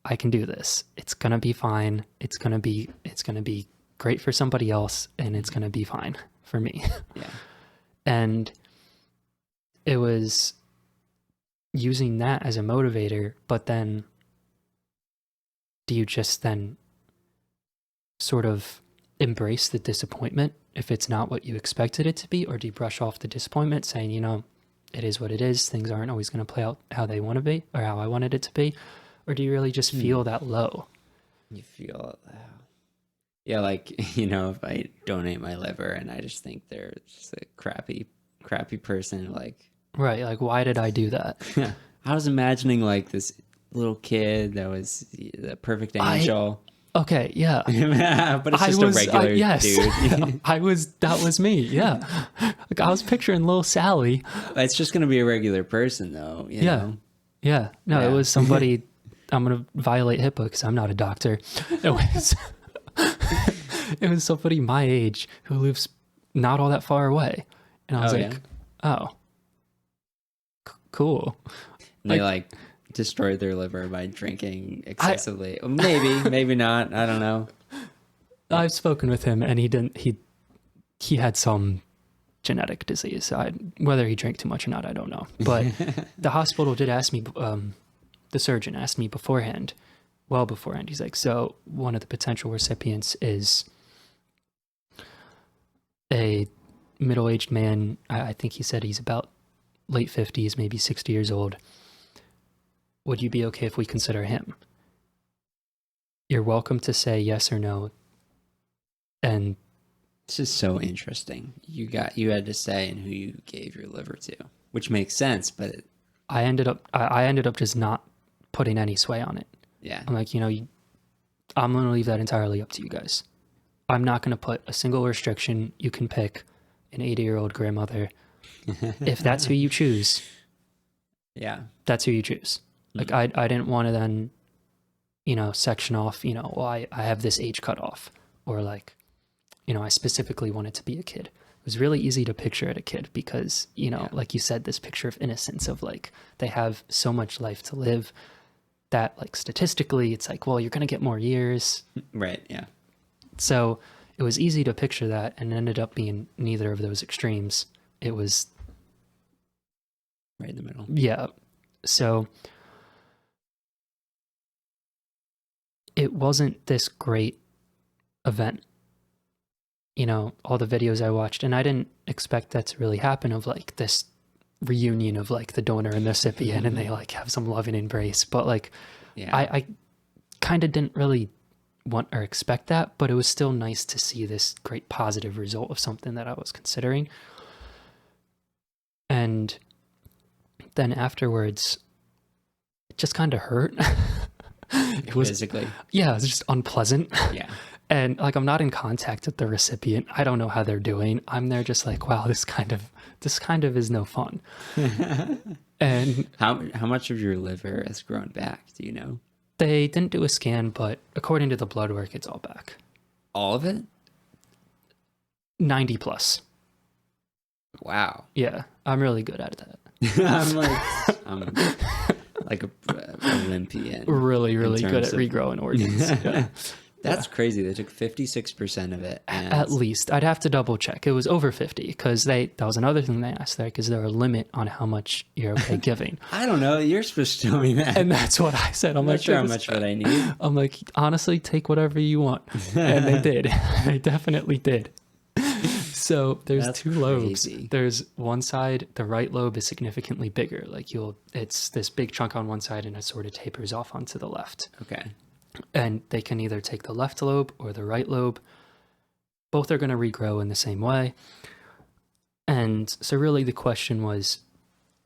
I can do this. It's going to be fine. It's going to be great for somebody else, and it's going to be fine for me. Yeah. And it was using that as a motivator, but then do you just then sort of embrace the disappointment if it's not what you expected it to be, or do you brush off the disappointment saying, it is what it is, things aren't always going to play out how they want to be or how I wanted it to be? Or do you really just feel that low? You feel, like, if I donate my liver and I just think they're just a crappy person, like. Right, like, why did I do that? I was imagining, like, this little kid that was the perfect angel. Okay, yeah. But it's just a regular dude. That was me, yeah. Like, I was picturing little Sally. It's just going to be a regular person, though, you know? Yeah. No, it was somebody... I'm going to violate HIPAA because I'm not a doctor. It was somebody my age who lives not all that far away. And I was cool. And they like destroyed their liver by drinking excessively. Maybe not. I don't know. I've spoken with him, and he had some genetic disease. Whether he drank too much or not, I don't know. But the hospital did ask me, the surgeon asked me beforehand, he's like, so one of the potential recipients is a middle-aged man. I think he said he's about late 50s, maybe 60 years old. Would you be okay if we consider him? You're welcome to say yes or no. And this is so interesting. You had to say and who you gave your liver to, which makes sense, but I ended up just not putting any sway on it. Yeah. I'm like, I'm going to leave that entirely up to you guys. I'm not going to put a single restriction. You can pick an 80-year-old grandmother. If that's who you choose. Yeah. That's who you choose. Like, I didn't want to then, section off, I have this age cutoff, or like, I specifically want it to be a kid. It was really easy to picture it a kid because, like you said, this picture of innocence of like, they have so much life to live that like statistically it's like, well, you're going to get more years. Right. Yeah. So it was easy to picture that, and ended up being neither of those extremes. It was right in the middle. Yeah. So it wasn't this great event. You know, all the videos I watched, and I didn't expect that to really happen, of like this reunion of like the donor and the recipient, and they like have some loving embrace. But like, Yeah. I kind of didn't really want or expect that, but it was still nice to see this great positive result of something that I was considering. And then afterwards, it just kind of hurt. It was physically. Yeah, it was just unpleasant. Yeah. And like, I'm not in contact with the recipient. I don't know how they're doing. I'm there just like, wow, this kind of is no fun. And How much of your liver has grown back? Do you know? they didn't do a scan, but according to the blood work, it's all back. All of it? 90 plus. Wow. Yeah, I'm really good at that. I'm like a Olympian. Really, really good terms at of- regrowing organs. Yeah. That's crazy. They took 56% of it. And At least. I'd have to double check. It was over 50, because that was another thing they asked there, because there are a limit on how much you're okay giving. I don't know. You're supposed to tell me that. And that's what I said. I'm not sure how much of it I need. I'm like, honestly, take whatever you want. And they did. They definitely did. So there's That's two lobes. crazy. There's one side, the right lobe is significantly bigger. Like it's this big chunk on one side, and it sort of tapers off onto the left. Okay. And they can either take the left lobe or the right lobe. Both are going to regrow in the same way. And so really the question was,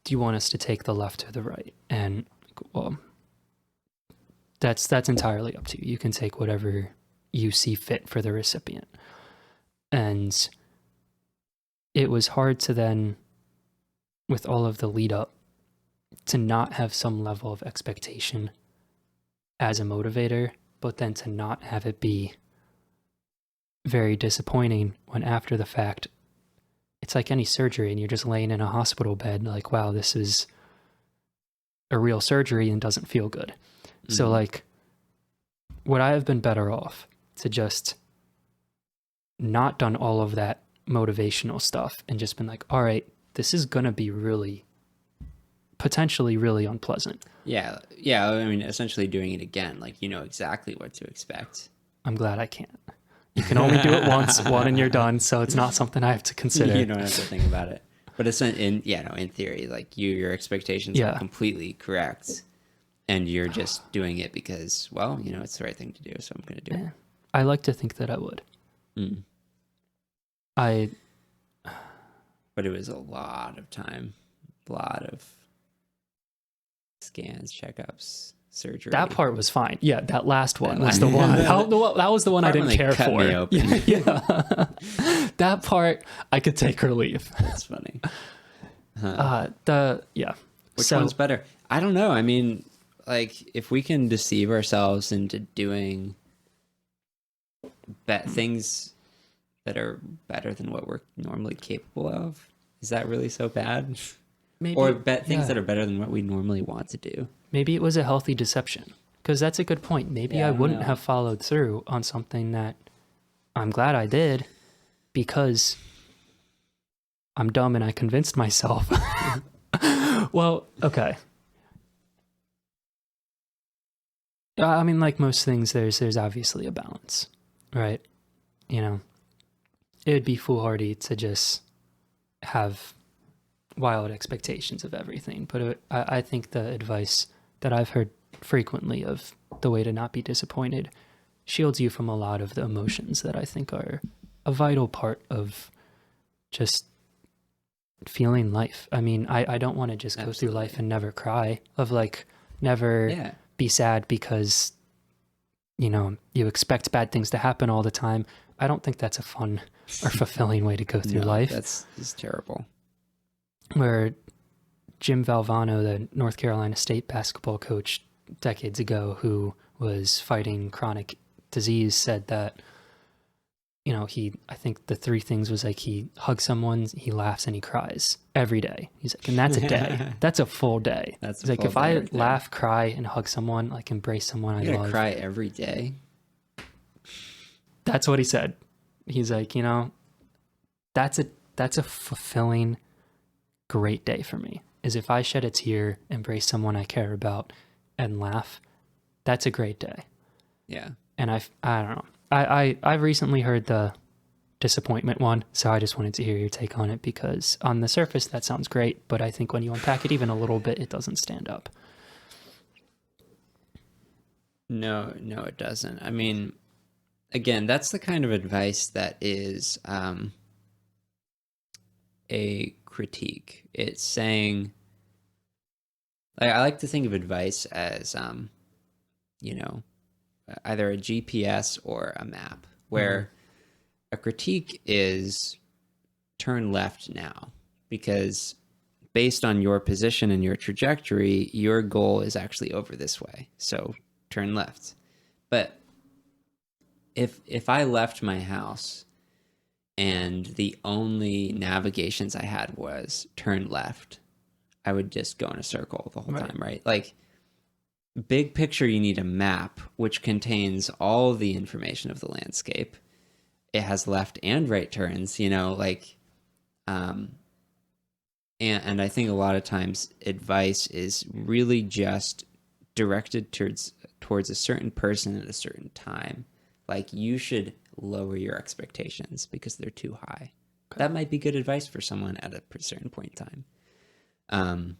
do you want us to take the left or the right? And well, that's entirely up to you. You can take whatever you see fit for the recipient. And it was hard to then, with all of the lead up, to not have some level of expectation as a motivator, but then to not have it be very disappointing when after the fact, it's like any surgery and you're just laying in a hospital bed like, wow, this is a real surgery and doesn't feel good. Mm-hmm. So like, would I have been better off to just not done all of that motivational stuff and just been like, all right, this is going to be really, potentially really unpleasant. Yeah. Yeah. I mean, essentially doing it again. Like, you know exactly what to expect. I'm glad I can't. You can only do it once, one, and you're done. So it's not something I have to consider. You don't have to think about it. But it's in theory, like your expectations are completely correct. And you're just doing it because, well, you know, it's the right thing to do. So I'm going to do it. I like to think that I would. Mm. But it was a lot of time, a lot of scans, checkups, surgery. That part was fine. Yeah, that last one was the one. That was the one I didn't care for. Me open. Yeah. That part I could take or leave. That's funny. Which one's better? I don't know. I mean, like, if we can deceive ourselves into doing things that are better than what we're normally capable of, is that really so bad? Maybe, or things that are better than what we normally want to do. Maybe it was a healthy deception, because that's a good point. Maybe I wouldn't have followed through on something that I'm glad I did, because I'm dumb and I convinced myself. Well, okay. I mean, like most things, there's obviously a balance, right? You know, it would be foolhardy to just have wild expectations of everything. But I think the advice that I've heard frequently of the way to not be disappointed shields you from a lot of the emotions that I think are a vital part of just feeling life. I mean, I don't want to just go through life and never cry, of like never be sad because, you know, you expect bad things to happen all the time. I don't think that's a fun or fulfilling way to go through life. That's terrible. Where Jim Valvano, the North Carolina State basketball coach decades ago, who was fighting chronic disease, said that, you know, I think the three things was like, he hugs someone, he laughs, and he cries every day. He's like, and that's a day. That's a full day. That's like, if I laugh, cry, and hug someone, like embrace someone I love. Cry every day. That's what he said. He's like, you know, that's a fulfilling, great day for me. Is if I shed a tear, embrace someone I care about, and laugh, that's a great day. Yeah. And I don't know. I've recently heard the disappointment one, so I just wanted to hear your take on it because on the surface that sounds great, but I think when you unpack it even a little bit, it doesn't stand up. No, no, it doesn't. I mean, again, that's the kind of advice that is a critique. It's saying, like, I like to think of advice as, you know, either a GPS or a map, where a critique is turn left now, because based on your position and your trajectory, your goal is actually over this way. So turn left. But if I left my house and the only navigations I had was turn left, I would just go in a circle the whole time, right? Like, big picture, you need a map which contains all the information of the landscape. It has left and right turns, like, and I think a lot of times advice is really just directed towards a certain person at a certain time. Like, you should lower your expectations because they're too high. Okay. That might be good advice for someone at a certain point in time.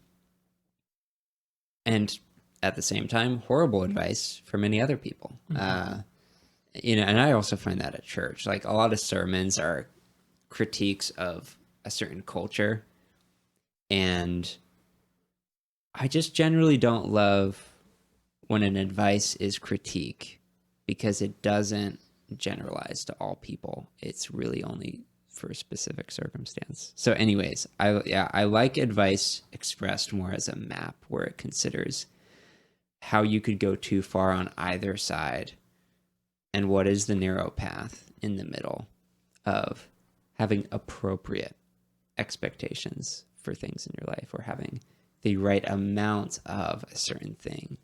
And at the same time, horrible advice for many other people. Mm-hmm. And I also find that at church. Like, a lot of sermons are critiques of a certain culture. And I just generally don't love when an advice is critique, because it doesn't generalize to all people. It's really only for a specific circumstance. So anyways, I like advice expressed more as a map, where it considers how you could go too far on either side and what is the narrow path in the middle of having appropriate expectations for things in your life, or having the right amount of a certain thing.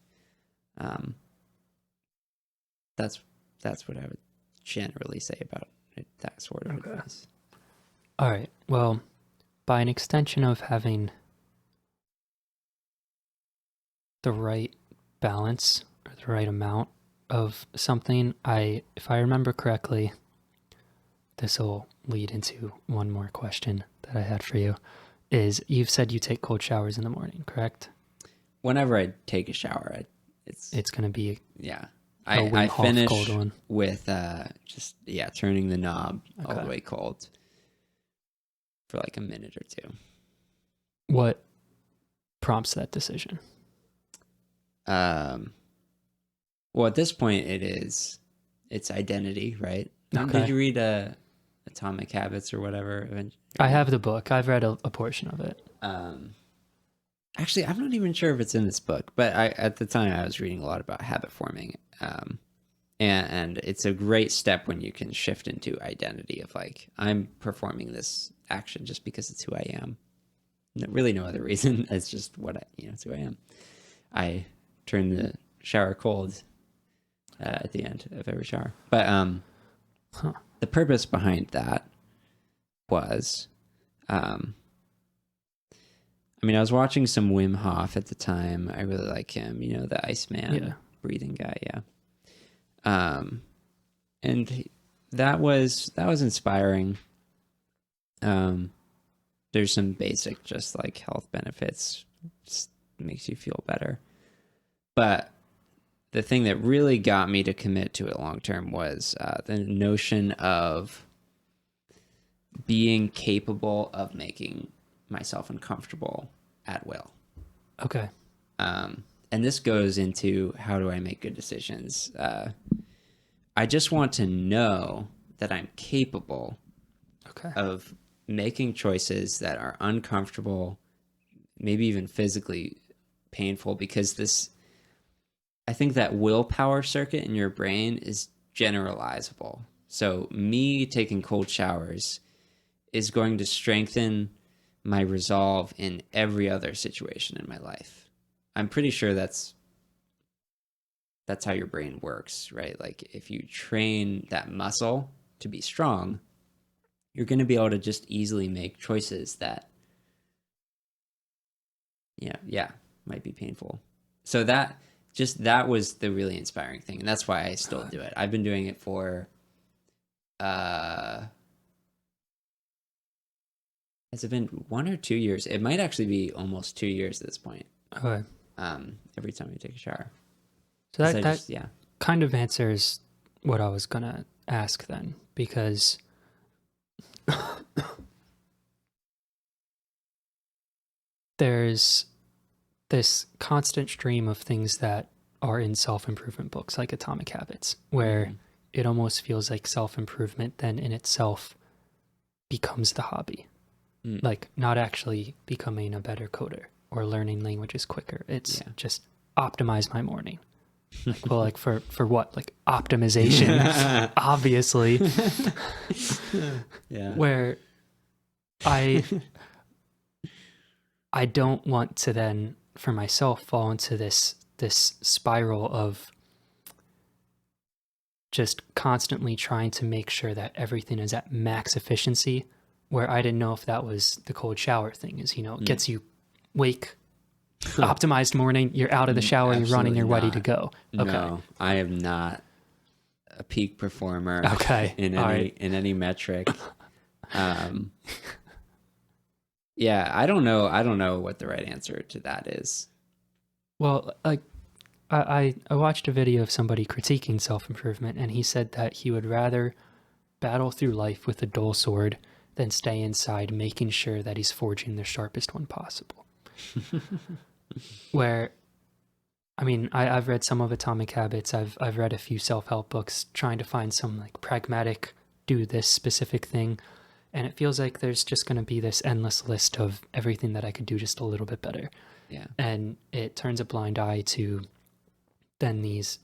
That's what I would generally say about that sort of advice. All right. Well, by an extension of having the right balance or the right amount of something, if I remember correctly, this will lead into one more question that I had for you. Is you've said you take cold showers in the morning, correct? Whenever I take a shower, it's going to be I finish with turning the knob all the way cold for like a minute or two. What prompts that decision? Well, at this point, it's identity, right? Okay. Did you read Atomic Habits or whatever? I have the book. I've read a portion of it. Actually, I'm not even sure if it's in this book, but at the time I was reading a lot about habit forming. And it's a great step when you can shift into identity of, like, I'm performing this action just because it's who I am. Really no other reason. It's just it's who I am. I turn the shower cold at the end of every shower. But the purpose behind that was, I was watching some Wim Hof at the time. I really like him, the Iceman breathing guy. Yeah. And that was inspiring. There's some basic, just like health benefits, just makes you feel better. But the thing that really got me to commit to it long term was the notion of being capable of making myself uncomfortable at will. Okay. And this goes into, how do I make good decisions? I just want to know that I'm capable of making choices that are uncomfortable, maybe even physically painful, because I think that willpower circuit in your brain is generalizable. So me taking cold showers is going to strengthen my resolve in every other situation in my life. I'm pretty sure that's how your brain works, right? Like, if you train that muscle to be strong, you're going to be able to just easily make choices that, might be painful. So that was the really inspiring thing. And that's why I still do it. I've been doing it for Uh, has it been 1 or 2 years? It might actually be almost 2 years at this point. Okay. Every time you take a shower. So 'Cause that I that just, yeah. kind of answers what I was gonna ask then, because there's this constant stream of things that are in self-improvement books like Atomic Habits, where Mhm. it almost feels like self-improvement then in itself becomes the hobby. Mm. Like not actually becoming a better coder or learning languages quicker. It's Yeah. just optimize my morning. Like, well, like for what? Like optimization, obviously. Yeah. Where I don't want to then for myself fall into this spiral of just constantly trying to make sure that everything is at max efficiency, where I didn't know if that was the cold shower thing, is, gets you wake, optimized morning, you're out of the shower, you're running, Absolutely you're ready to not. go. Okay. No, I am not a peak performer Okay. in All any right. in any metric. Yeah, I don't know what the right answer to that is. Well, like I watched a video of somebody critiquing self-improvement, and he said that he would rather battle through life with a dull sword than stay inside making sure that he's forging the sharpest one possible. Where, I mean, I've read some of Atomic Habits. I've read a few self-help books trying to find some like pragmatic, do this specific thing. And it feels like there's just going to be this endless list of everything that I could do just a little bit better. Yeah. And it turns a blind eye to then these,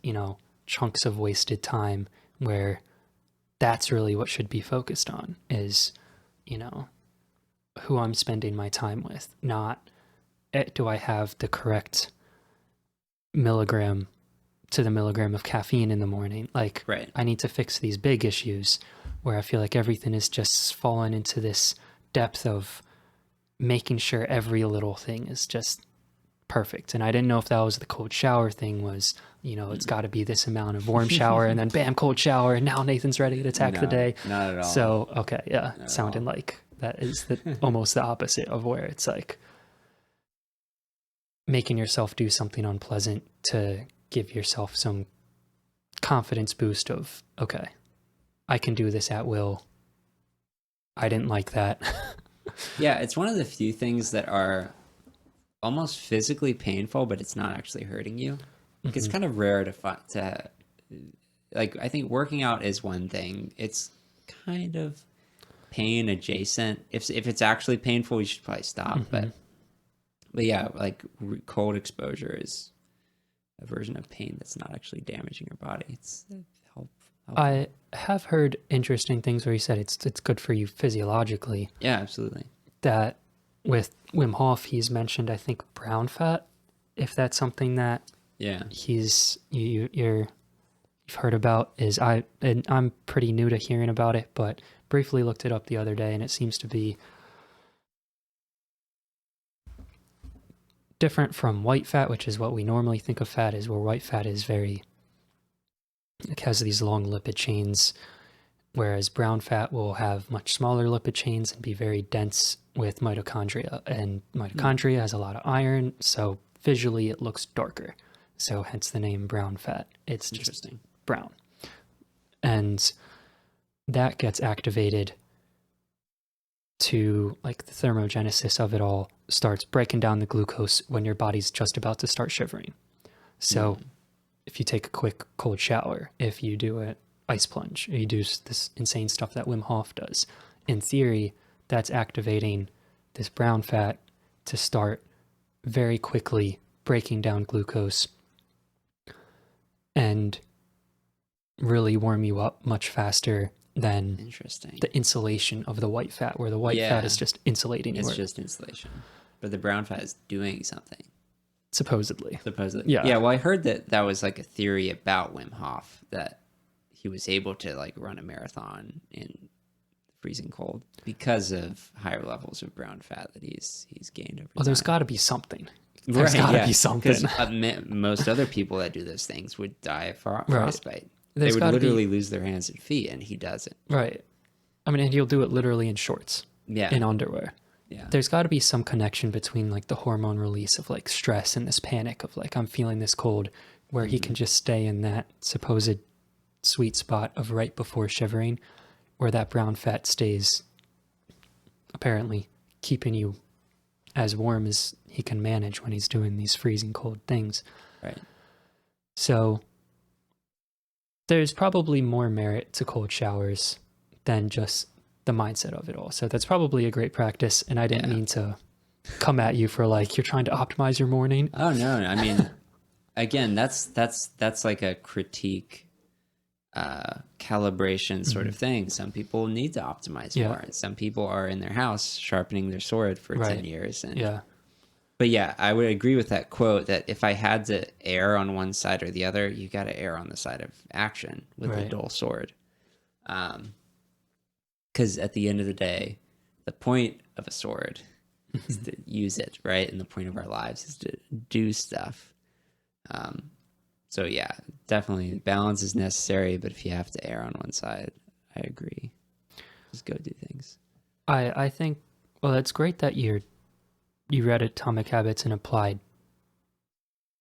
chunks of wasted time where that's really what should be focused on is, who I'm spending my time with, not do I have the correct milligram to the milligram of caffeine in the morning. Like, Right. I need to fix these big issues where I feel like everything is just fallen into this depth of making sure every little thing is just perfect. And I didn't know if that was the cold shower thing was, it's got to be this amount of warm shower and then bam, cold shower. And now Nathan's ready to attack the day. Not at all. So, okay. Yeah. Not at Sounding all. like that is almost the opposite of where it's like making yourself do something unpleasant to give yourself some confidence boost of, okay, I can do this at will. I didn't like that. Yeah, it's one of the few things that are almost physically painful, but it's not actually hurting you. Like, it's kind of rare to find like, I think working out is one thing. It's kind of pain adjacent. If it's actually painful, you should probably stop. But yeah, like cold exposure is a version of pain that's not actually damaging your body. It's helpful. I have heard interesting things where he said it's good for you physiologically. Yeah, absolutely. That with Wim Hof, he's mentioned, I think, brown fat. If that's something that you've heard about, and I'm pretty new to hearing about it, but briefly looked it up the other day, and it seems to be different from white fat, which is what we normally think of fat as, where white fat is it has these long lipid chains, whereas brown fat will have much smaller lipid chains and be very dense with mitochondria. And mitochondria has a lot of iron, so visually it looks darker. So hence the name brown fat. It's just brown. And that gets activated to, like, the thermogenesis of it all starts breaking down the glucose when your body's just about to start shivering. So if you take a quick cold shower, if you do an ice plunge, you do this insane stuff that Wim Hof does, in theory, that's activating this brown fat to start very quickly breaking down glucose and really warm you up much faster than the insulation of the white fat, where the white fat is just insulating. It's just insulation. But the brown fat is doing something. Supposedly. Yeah. Yeah, well, I heard that was like a theory about Wim Hof, that he was able to like run a marathon in freezing cold because of higher levels of brown fat that he's gained over time. Well, there's got to be something. There's got to be something. Because most other people that do those things would die of frostbite. They would gotta literally lose their hands and feet, and he doesn't. right. I mean, and he'll do it literally in shorts, Yeah. in underwear. Yeah. There's got to be some connection between like the hormone release of like stress and this panic of like, I'm feeling this cold, where he can just stay in that supposed sweet spot of right before shivering, where that brown fat stays apparently keeping you as warm as he can manage when he's doing these freezing cold things. Right. So there's probably more merit to cold showers than just the mindset of it all. So that's probably a great practice. And I didn't mean to come at you for like, you're trying to optimize your morning. Oh no. I mean, again, that's like a critique, calibration sort of thing. Some people need to optimize more. And some people are in their house sharpening their sword for 10 years. And but yeah, I would agree with that quote that if I had to err on one side or the other, you got to err on the side of action with a dull sword. Because at the end of the day, the point of a sword is to use it, right? And the point of our lives is to do stuff. So yeah, definitely balance is necessary, but if you have to err on one side, I agree. Just go do things. I think, well, it's great that you read Atomic Habits and applied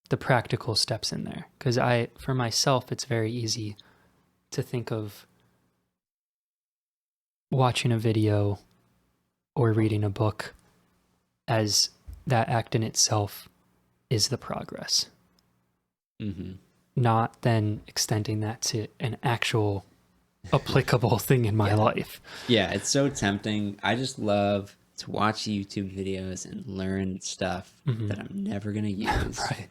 the practical steps in there. Because for myself, it's very easy to think of watching a video or reading a book as that act in itself is the progress. Not then extending that to an actual applicable thing in my life. Yeah, it's so tempting. I just love to watch YouTube videos and learn stuff that I'm never going to use. Right.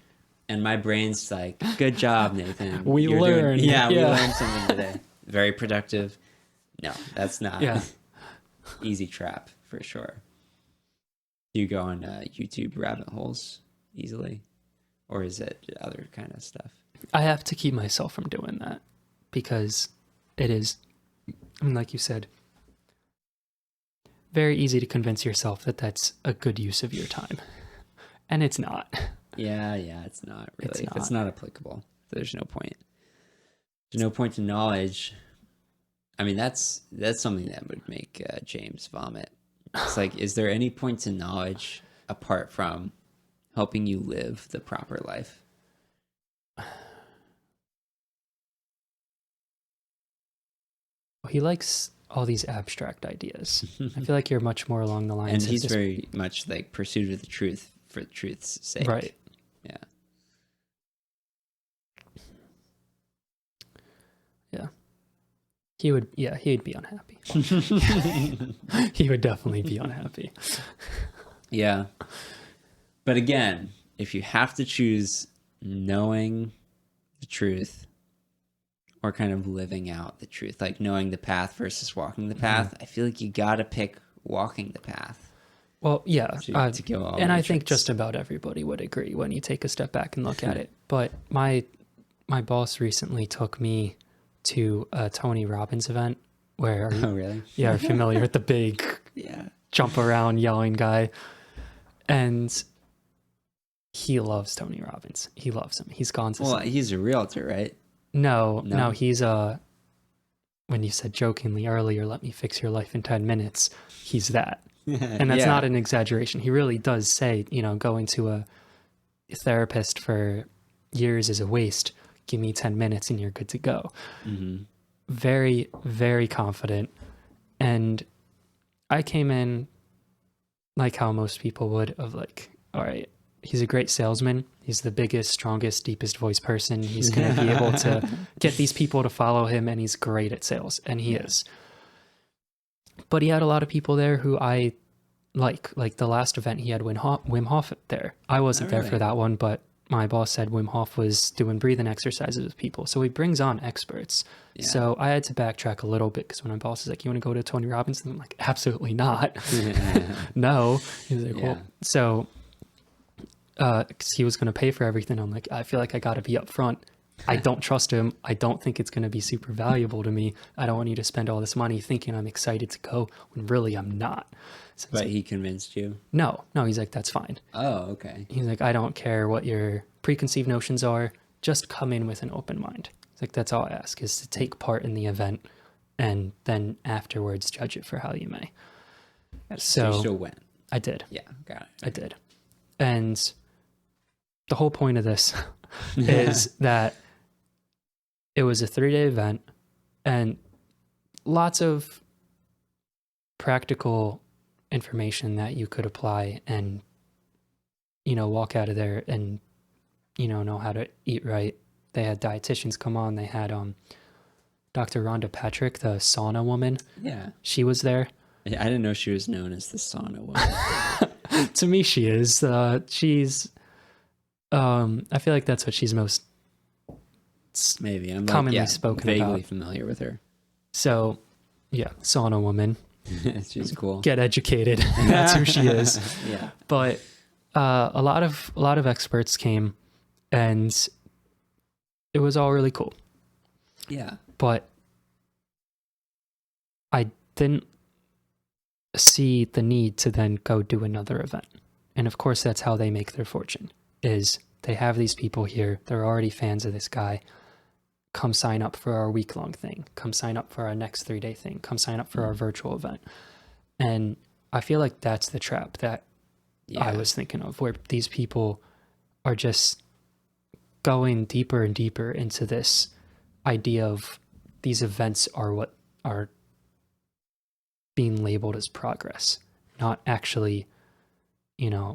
And my brain's like, good job, Nathan. We learned. We learned something today. Very productive. No, that's not. Easy trap for sure. Do you go on YouTube rabbit holes easily? Or is it other kind of stuff? I have to keep myself from doing that because it is, I mean, like you said, very easy to convince yourself that that's a good use of your time. And it's not. Yeah, it's not really. If it's not applicable, there's no point. There's no point to knowledge. I mean, that's something that would make James vomit. It's like, is there any point to knowledge apart from helping you live the proper life? He likes all these abstract ideas. I feel like you're much more along the lines. And he's very much like pursuit of the truth for the truth's sake. Right. Yeah. Yeah. He'd be unhappy. He would definitely be unhappy. Yeah. But again, if you have to choose knowing the truth or kind of living out the truth, like knowing the path versus walking the path, I feel like you got to pick walking the path. Well, yeah. To go all and I think just about everybody would agree when you take a step back and look at it. But my boss recently took me to a Tony Robbins event where... Oh, really? Yeah, you're familiar with the big jump around yelling guy. And he loves Tony Robbins. He loves him. He's gone to... Well, he's a realtor, right? No, he's when you said jokingly earlier, let me fix your life in 10 minutes, he's that. And that's not an exaggeration. He really does say, going to a therapist for years is a waste. Give me 10 minutes and you're good to go. Very, very confident. And I came in like how most people would, of like, all right, he's a great salesman. He's the biggest, strongest, deepest voice person. He's going to be able to get these people to follow him, and he's great at sales, and he is. But he had a lot of people there who I like the last event he had Wim Hof there. I wasn't there for that one, but my boss said Wim Hof was doing breathing exercises with people. So he brings on experts. Yeah. So I had to backtrack a little bit because when my boss is like, you want to go to Tony Robbins? And I'm like, absolutely not. No. He's like, well, so because he was going to pay for everything. I'm like, I feel like I got to be upfront. I don't trust him. I don't think it's going to be super valuable to me. I don't want you to spend all this money thinking I'm excited to go when really I'm not. So but he convinced you? No, he's like, that's fine. Oh, okay. He's like, I don't care what your preconceived notions are. Just come in with an open mind. It's like, that's all I ask, is to take part in the event and then afterwards judge it for how you may. So you still went. I did. Yeah, got it. I did. And the whole point of this is that it was a 3-day event and lots of practical information that you could apply and, walk out of there and, know how to eat right. They had dietitians come on. They had Dr. Rhonda Patrick, the sauna woman. Yeah. She was there. I didn't know she was known as the sauna woman. To me, she is. She's, I feel like that's what she's most Maybe. I'm commonly spoken vaguely about. familiar with her. So, yeah, sauna woman. She's cool. Get educated. That's who she is. Yeah. But a lot of experts came, and it was all really cool. Yeah. But I didn't see the need to then go do another event. And of course, that's how they make their fortune, is they have these people here. They're already fans of this guy. Come sign up for our week-long thing. Come sign up for our next 3-day thing. Come sign up for our virtual event. And I feel like that's the trap that I was thinking of, where these people are just going deeper and deeper into this idea of these events are what are being labeled as progress, not actually,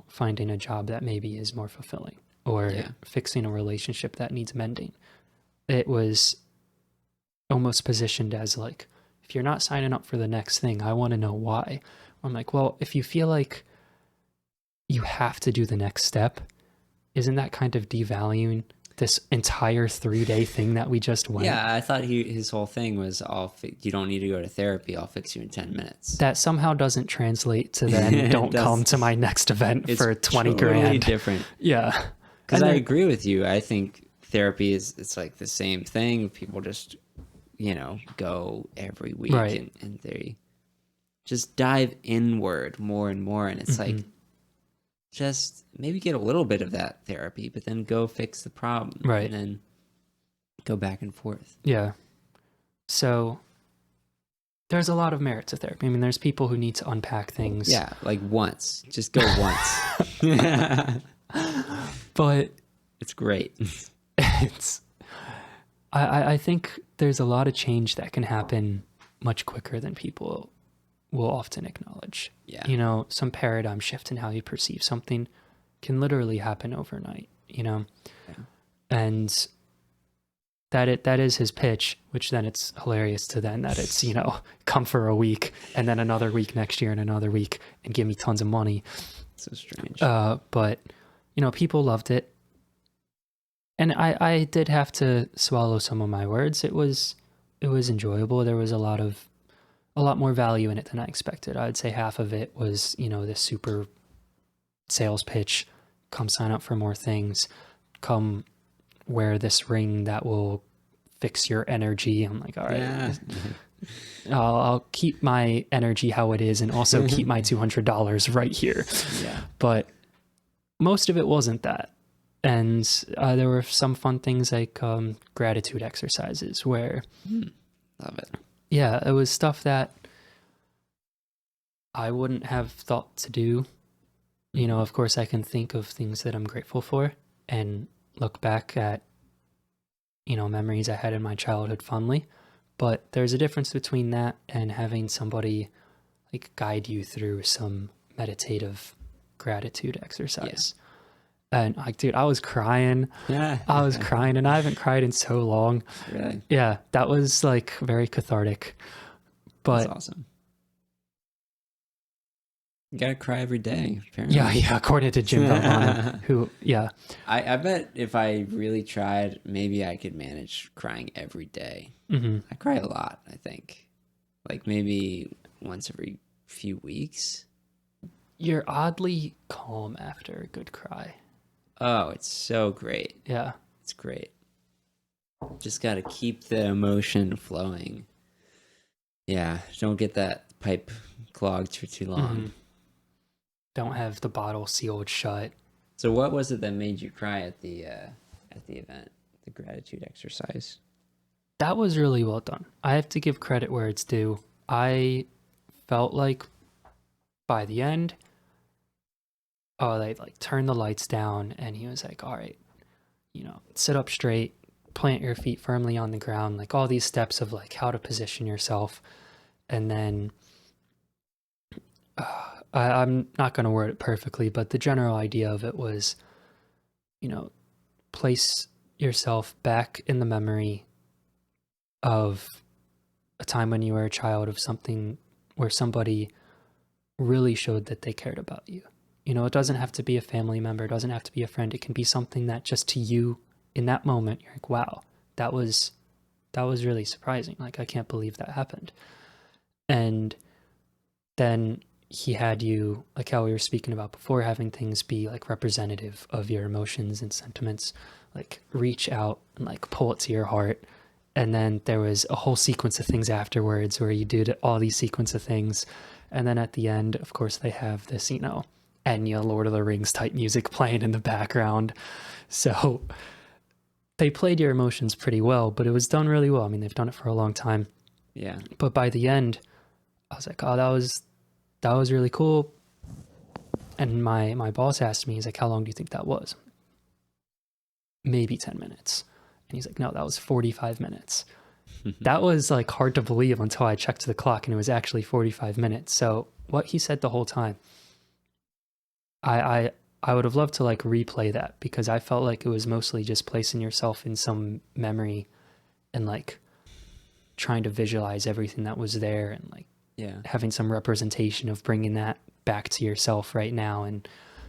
finding a job that maybe is more fulfilling or fixing a relationship that needs mending. It was almost positioned as like, if you're not signing up for the next thing, I want to know why. I'm like, well, if you feel like you have to do the next step, isn't that kind of devaluing this entire 3-day thing that we just went? Yeah, I thought his whole thing was, you don't need to go to therapy. I'll fix you in 10 minutes. That somehow doesn't translate to then don't come to my next event for 20 totally grand. Different. Yeah. Because I agree with you. I think therapy it's like the same thing. People just, go every week and they just dive inward more and more. And it's like, just maybe get a little bit of that therapy, but then go fix the problem. Right. And then go back and forth. Yeah. So there's a lot of merit to therapy. I mean, there's people who need to unpack things. Yeah, like once. Just go once. But it's great. I think there's a lot of change that can happen much quicker than people will often acknowledge. Yeah. Some paradigm shift in how you perceive something can literally happen overnight, Yeah. And that is his pitch, which then it's hilarious to then that it's, come for a week and then another week next year and another week and give me tons of money. So strange. But, people loved it. And I did have to swallow some of my words. It was enjoyable. There was a lot more value in it than I expected. I'd say half of it was, this super sales pitch. Come sign up for more things. Come wear this ring that will fix your energy. I'm like, all right, Yeah. I'll keep my energy how it is and also keep my $200 right here. Yeah. But most of it wasn't that. And there were some fun things like gratitude exercises where... Love it. Yeah, it was stuff that I wouldn't have thought to do. Of course, I can think of things that I'm grateful for and look back at, memories I had in my childhood fondly. But there's a difference between that and having somebody like guide you through some meditative gratitude exercise. Yeah. And dude, I was crying. Yeah. I was crying, and I haven't cried in so long. Really? Yeah, that was very cathartic. But that's awesome. You gotta cry every day, apparently. Yeah, according to Jim Valvano, who, yeah. I bet if I really tried, maybe I could manage crying every day. Mm-hmm. I cry a lot, I think. Like maybe once every few weeks. You're oddly calm after a good cry. Oh, it's so great. Yeah. It's great. Just got to keep the emotion flowing. Yeah, don't get that pipe clogged for too long. Mm-hmm. Don't have the bottle sealed shut. So what was it that made you cry at the event, the gratitude exercise? That was really well done. I have to give credit where it's due. I felt like by the end, oh, they like turned the lights down and he was like, all right, sit up straight, plant your feet firmly on the ground, like all these steps of like how to position yourself. And then I'm not going to word it perfectly, but the general idea of it was, place yourself back in the memory of a time when you were a child, of something where somebody really showed that they cared about you. It doesn't have to be a family member, it doesn't have to be a friend. It can be something that just to you in that moment, you're like, wow, that was really surprising. Like, I can't believe that happened. And then he had you, like how we were speaking about before, having things be like representative of your emotions and sentiments, like reach out and like pull it to your heart. And then there was a whole sequence of things afterwards where you did all these sequence of things. And then at the end, of course, they have this, Enya, Lord of the Rings type music playing in the background. So they played your emotions pretty well, but it was done really well. I mean, they've done it for a long time. Yeah. But by the end, I was like, oh, that was really cool. And my boss asked me, he's like, how long do you think that was? Maybe 10 minutes. And he's like, no, that was 45 minutes. That was like hard to believe until I checked the clock and it was actually 45 minutes. So what he said the whole time, I would have loved to like replay that, because I felt like it was mostly just placing yourself in some memory and like trying to visualize everything that was there and like having some representation of bringing that back to yourself right now and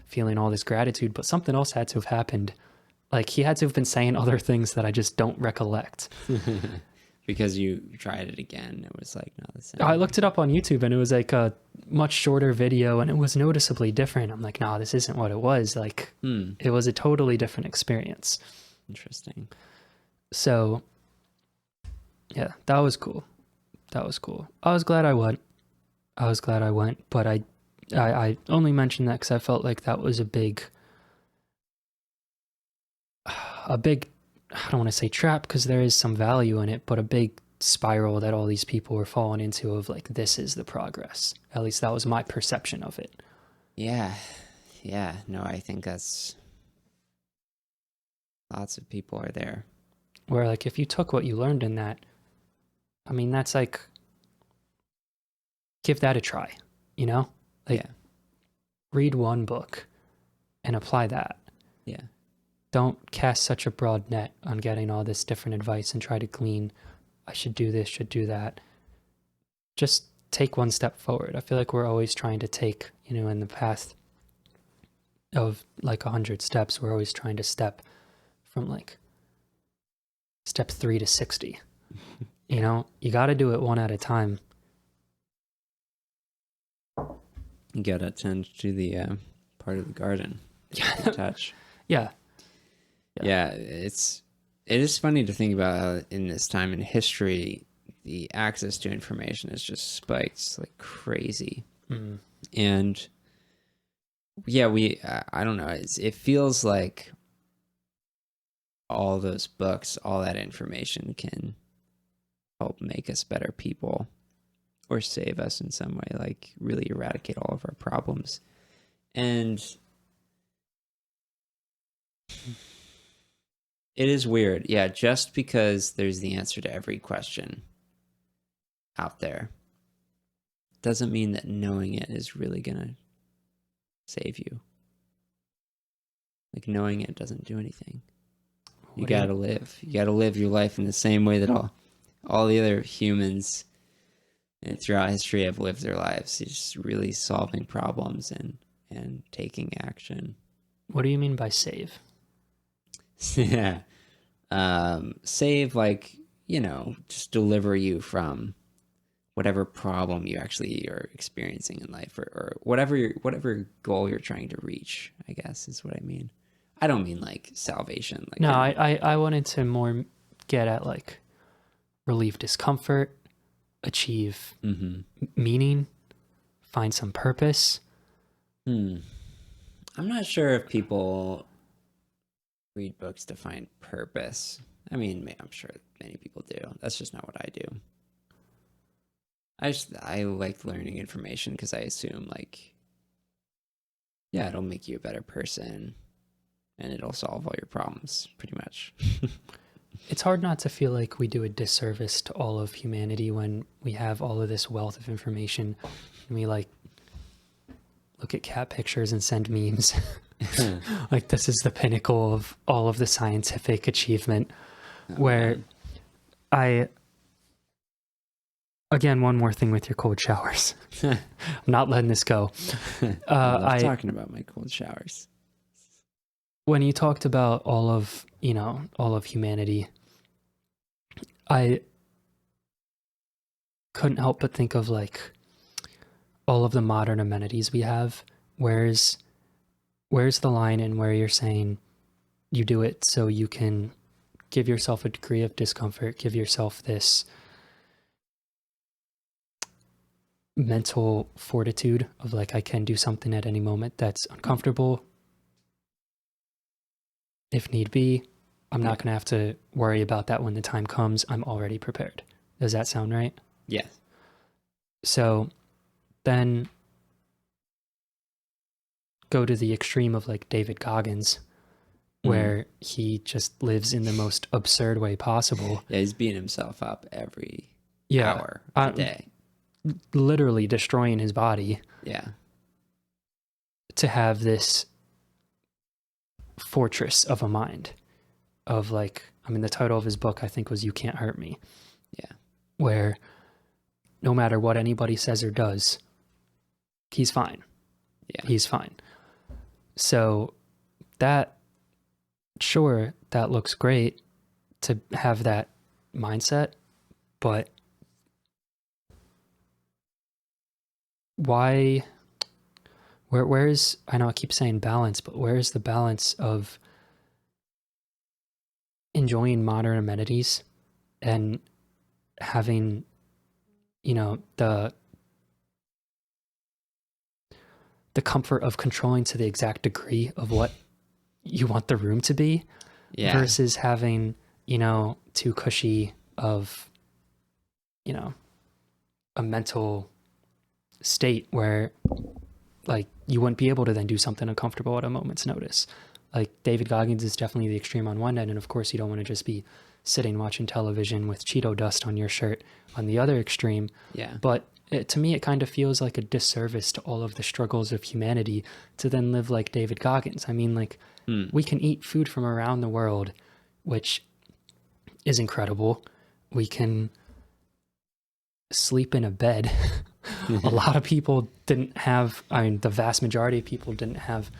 feeling all this gratitude. But something else had to have happened. Like, he had to have been saying other things that I just don't recollect. Because you tried it again. It was like not the same. I looked it up on YouTube and it was like a much shorter video and it was noticeably different. I'm like, nah, this isn't what it was. Like, it was a totally different experience. Interesting. So, yeah, that was cool. That was cool. I was glad I went. But I only mentioned that because I felt like that was a big, I don't want to say trap because there is some value in it, but a big spiral that all these people were falling into of like, this is the progress. At least that was my perception of it. Yeah. Yeah. No, I think that's, lots of people are there. Where like, if you took what you learned in that, I mean, that's like, give that a try, Like, read one book and apply that. Yeah. Don't cast such a broad net on getting all this different advice and try to glean, I should do this, should do that. Just take one step forward. I feel like we're always trying to take, in the path of like 100 steps, we're always trying to step from like step 3 to 60. You got to do it one at a time. You gotta tend to the part of the garden that you can touch. Yeah. Yeah, it is funny to think about how in this time in history, the access to information has just spiked like crazy. And yeah, I don't know, it feels like all those books, all that information can help make us better people or save us in some way, like really eradicate all of our problems. And it is weird. Yeah, just because there's the answer to every question out there doesn't mean that knowing it is really going to save you. Like, knowing it doesn't do anything. You got to live. You got to live your life in the same way that all the other humans throughout history have lived their lives. It's just really solving problems and taking action. What do you mean by save? Yeah. Save, like, just deliver you from whatever problem you actually are experiencing in life, or whatever goal you're trying to reach, I guess is what I mean. I don't mean like salvation. Like, no, I wanted to more get at like relieve discomfort, achieve meaning, find some purpose. I'm not sure if people read books to find purpose. I mean, I'm sure many people do. That's just not what I do. I like learning information because I assume like, yeah, it'll make you a better person and it'll solve all your problems pretty much. It's hard not to feel like we do a disservice to all of humanity when we have all of this wealth of information and we like look at cat pictures and send memes. Like this is the pinnacle of all of the scientific achievement. Where I, again, one more thing with your cold showers. I'm not letting this go. I love talking about my cold showers. When you talked about all of humanity, I couldn't help but think of like all of the modern amenities we have. Where's the line in where you're saying you do it so you can give yourself a degree of discomfort, give yourself this mental fortitude of like, I can do something at any moment that's uncomfortable. If need be, I'm not going to have to worry about that when the time comes. I'm already prepared. Does that sound right? Yes. So then go to the extreme of like David Goggins, where he just lives in the most absurd way possible. Yeah, he's beating himself up every hour of the day. Literally destroying his body. Yeah. To have this fortress of a mind of like, I mean, the title of his book, I think, was You Can't Hurt Me. Yeah. Where no matter what anybody says or does, he's fine. Yeah. He's fine. So that looks great to have that mindset, but why, where's, I know I keep saying balance, but where's the balance of enjoying modern amenities and having, the comfort of controlling to the exact degree of what you want the room to be, versus having, too cushy of, a mental state where like you wouldn't be able to then do something uncomfortable at a moment's notice. Like David Goggins is definitely the extreme on one end, and of course you don't want to just be sitting watching television with Cheeto dust on your shirt on the other extreme. Yeah. But to me, it kind of feels like a disservice to all of the struggles of humanity to then live like David Goggins. I mean, like, we can eat food from around the world, which is incredible. We can sleep in a bed. A lot of people didn't have, I mean, the vast majority of people didn't have,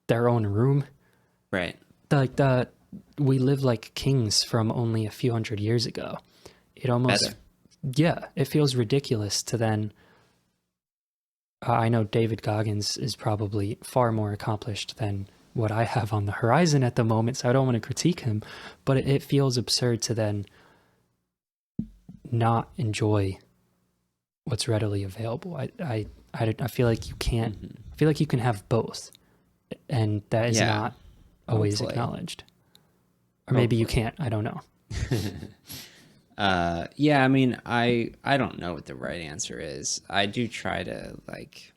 their own room. Right. Like we live like kings from only a few hundred years ago. It almost, it feels ridiculous to then, I know David Goggins is probably far more accomplished than what I have on the horizon at the moment, so I don't want to critique him, but it feels absurd to then not enjoy what's readily available. I feel like you can't, I feel like you can have both, and that is not always acknowledged. Or maybe you can't, I don't know. Yeah, I mean, I don't know what the right answer is. I do try to like,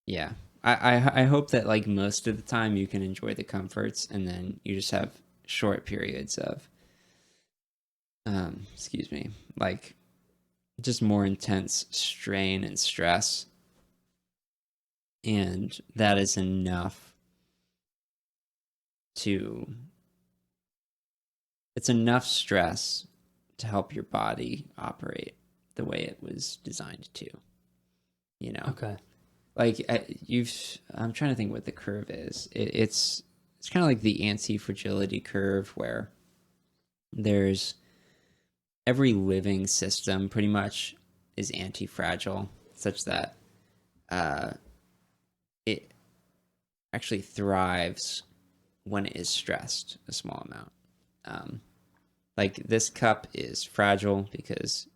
yeah, I hope that like most of the time you can enjoy the comforts, and then you just have short periods of, like just more intense strain and stress, and that is enough to, it's enough stress to help your body operate the way it was designed to, Okay. Like I'm trying to think what the curve is. It's kind of like the anti-fragility curve, where there's every living system pretty much is anti-fragile, such that it actually thrives when it is stressed a small amount. Like this cup is fragile because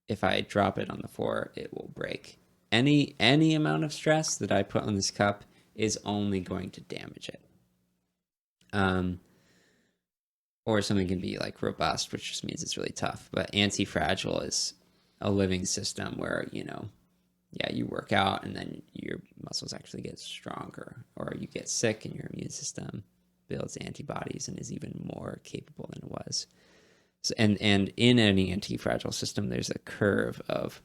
if I drop it on the floor, it will break. Any amount of stress that I put on this cup is only going to damage it. Or something can be like robust, which just means it's really tough. But anti-fragile is a living system where, yeah, you work out and then your muscles actually get stronger, or you get sick and your immune system builds antibodies and is even more capable than it was. So, and in any anti-fragile system, there's a curve of,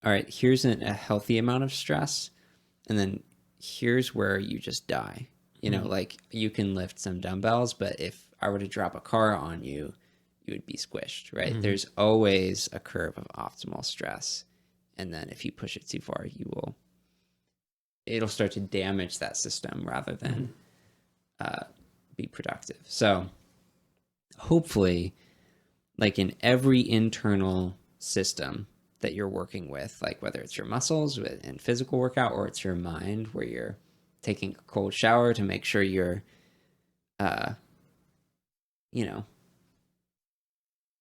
all right, here's a healthy amount of stress, and then here's where you just die. Like you can lift some dumbbells, but if I were to drop a car on you, you would be squished, right? Mm-hmm. There's always a curve of optimal stress. And then if you push it too far, it'll start to damage that system rather than be productive. So hopefully, like in every internal system that you're working with, like whether it's your muscles in physical workout or it's your mind where you're taking a cold shower to make sure you're,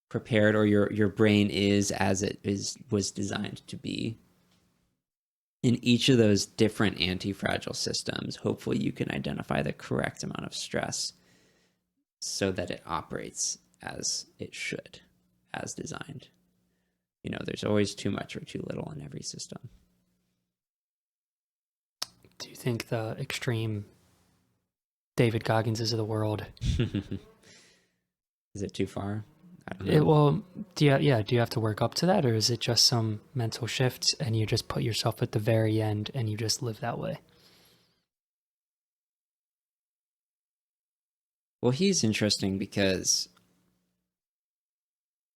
prepared, or your brain is as it was designed to be. In each of those different anti-fragile systems, hopefully you can identify the correct amount of stress so that it operates as it should, as designed. There's always too much or too little in every system. Do you think the extreme David Gogginses of the world is it too far? I don't know. Well, do you have to work up to that, or is it just some mental shift and you just put yourself at the very end and you just live that way? Well, he's interesting because,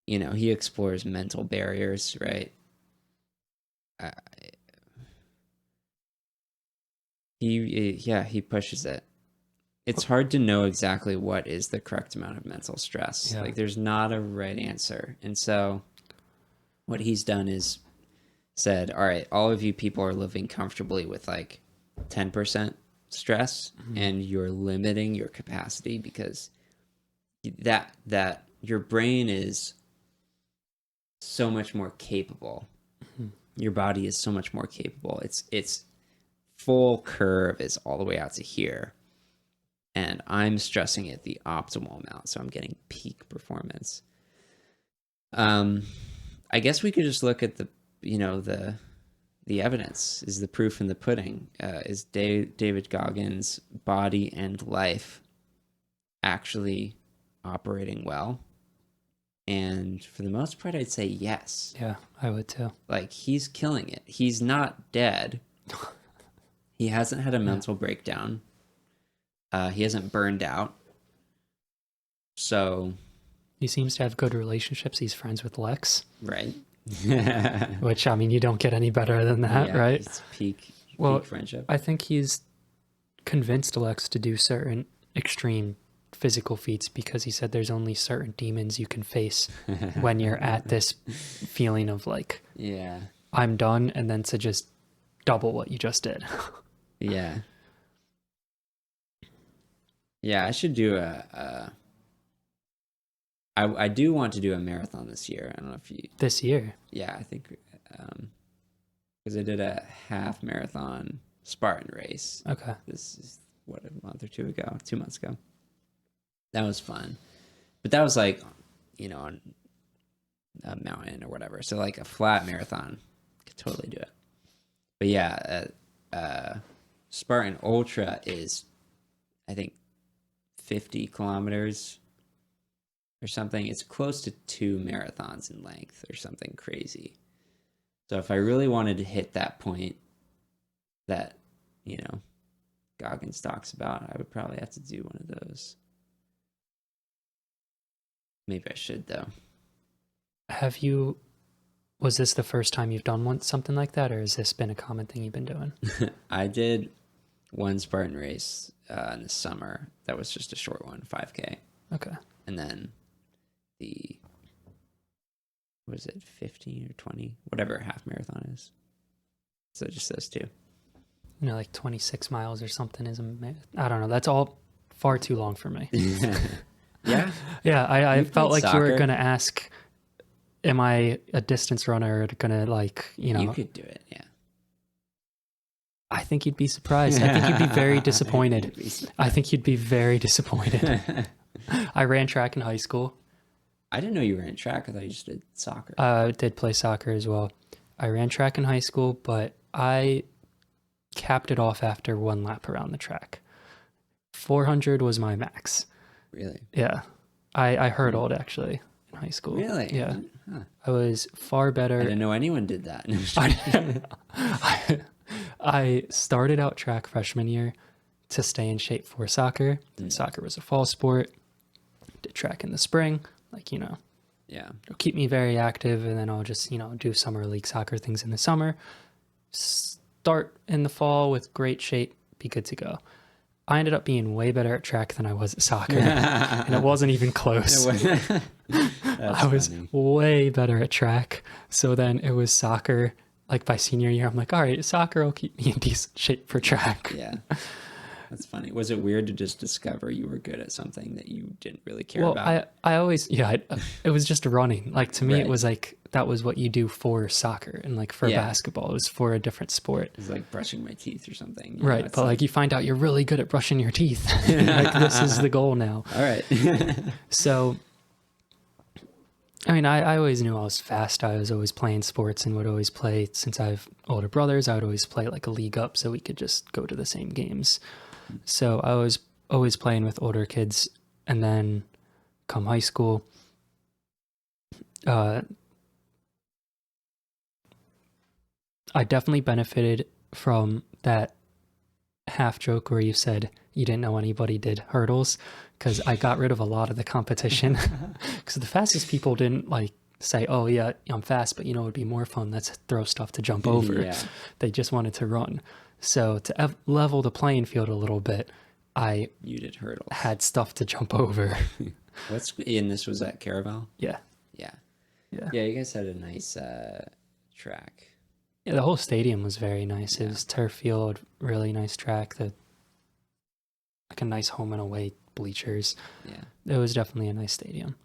he explores mental barriers, right? He pushes it. It's hard to know exactly what is the correct amount of mental stress. Yeah. Like there's not a right answer. And so what he's done is said, all right, all of you people are living comfortably with like 10% stress, and you're limiting your capacity because that your brain is so much more capable. Your body is so much more capable. It's full curve is all the way out to here. And I'm stressing it the optimal amount, so I'm getting peak performance. I guess we could just look at the evidence. Is the proof in the pudding? Is David Goggins' body and life actually operating well? And for the most part, I'd say yes. Yeah, I would too. Like he's killing it. He's not dead. He hasn't had a mental breakdown. He hasn't burned out. So he seems to have good relationships. He's friends with Lex. Right. Which, I mean, you don't get any better than that, right? It's peak friendship. I think he's convinced Lex to do certain extreme physical feats because he said there's only certain demons you can face when you're at this feeling of like, I'm done, and then to just double what you just did. Yeah. Yeah, I should do I do want to do a marathon this year. I don't know if you... This year? Yeah, I think... Because I did a half marathon Spartan race. Okay. This is, a month or 2 months ago. That was fun. But that was like, on a mountain or whatever. So like a flat marathon, could totally do it. But yeah, Spartan Ultra is, I think, 50 kilometers or something. It's close to 2 marathons in length or something crazy. So if I really wanted to hit that point that, Goggins talks about, I would probably have to do one of those. Maybe I should, though. Was this the first time you've done something like that, or has this been a common thing you've been doing? I did one Spartan race in the summer. That was just a short one, 5K. Okay. And then was it 15 or 20? Whatever a half marathon is. So just those two. Like 26 miles or something I don't know. That's all far too long for me. Yeah? Yeah, I felt like soccer. You were going to ask, am I a distance runner going to You could do it, yeah. I think you'd be surprised. I think you'd be very disappointed. I think you'd be very disappointed. I ran track in high school. I didn't know you ran track. I thought you just did soccer. I did play soccer as well. I ran track in high school, but I capped it off after one lap around the track. 400 was my max. Really? Yeah. I hurdled actually in high school. Really? Yeah. Huh. I was far better. I didn't know anyone did that. I started out track freshman year to stay in shape for soccer. Soccer was a fall sport. Did track in the spring, like, Yeah. it'll keep me very active, and then I'll just, do summer league soccer things in the summer. Start in the fall with great shape, be good to go. I ended up being way better at track than I was at soccer, and it wasn't even close. I was way better at track. So then it was soccer. Like by senior year, I'm like, all right, soccer will keep me in decent shape for track. Yeah. That's funny. Was it weird to just discover you were good at something that you didn't really care Well, about? I always, it was just running. Like to me, Right. it was like, that was what you do for soccer, and like for basketball, it was for a different sport. It was like brushing my teeth or something. Right. But like you find out you're really good at brushing your teeth. Like this is the goal now. All right. So, I mean, I always knew I was fast. I was always playing sports and would always play. Since I have older brothers, I would always play like a league up so we could just go to the same games. So I was always playing with older kids. And then come high school, I definitely benefited from that half joke where you said you didn't know anybody did hurdles, because I got rid of a lot of the competition. Because the fastest people didn't like say, oh yeah, I'm fast, but it'd be more fun, let's throw stuff to jump over. Yeah. They just wanted to run. So to level the playing field a little bit, You did hurdles. had stuff to jump over. And this was at Caravel? Yeah. Yeah. Yeah. Yeah, you guys had a nice track. Yeah, the whole stadium was very nice. It was turf field, really nice track, like a nice home and away bleachers. Yeah. It was definitely a nice stadium.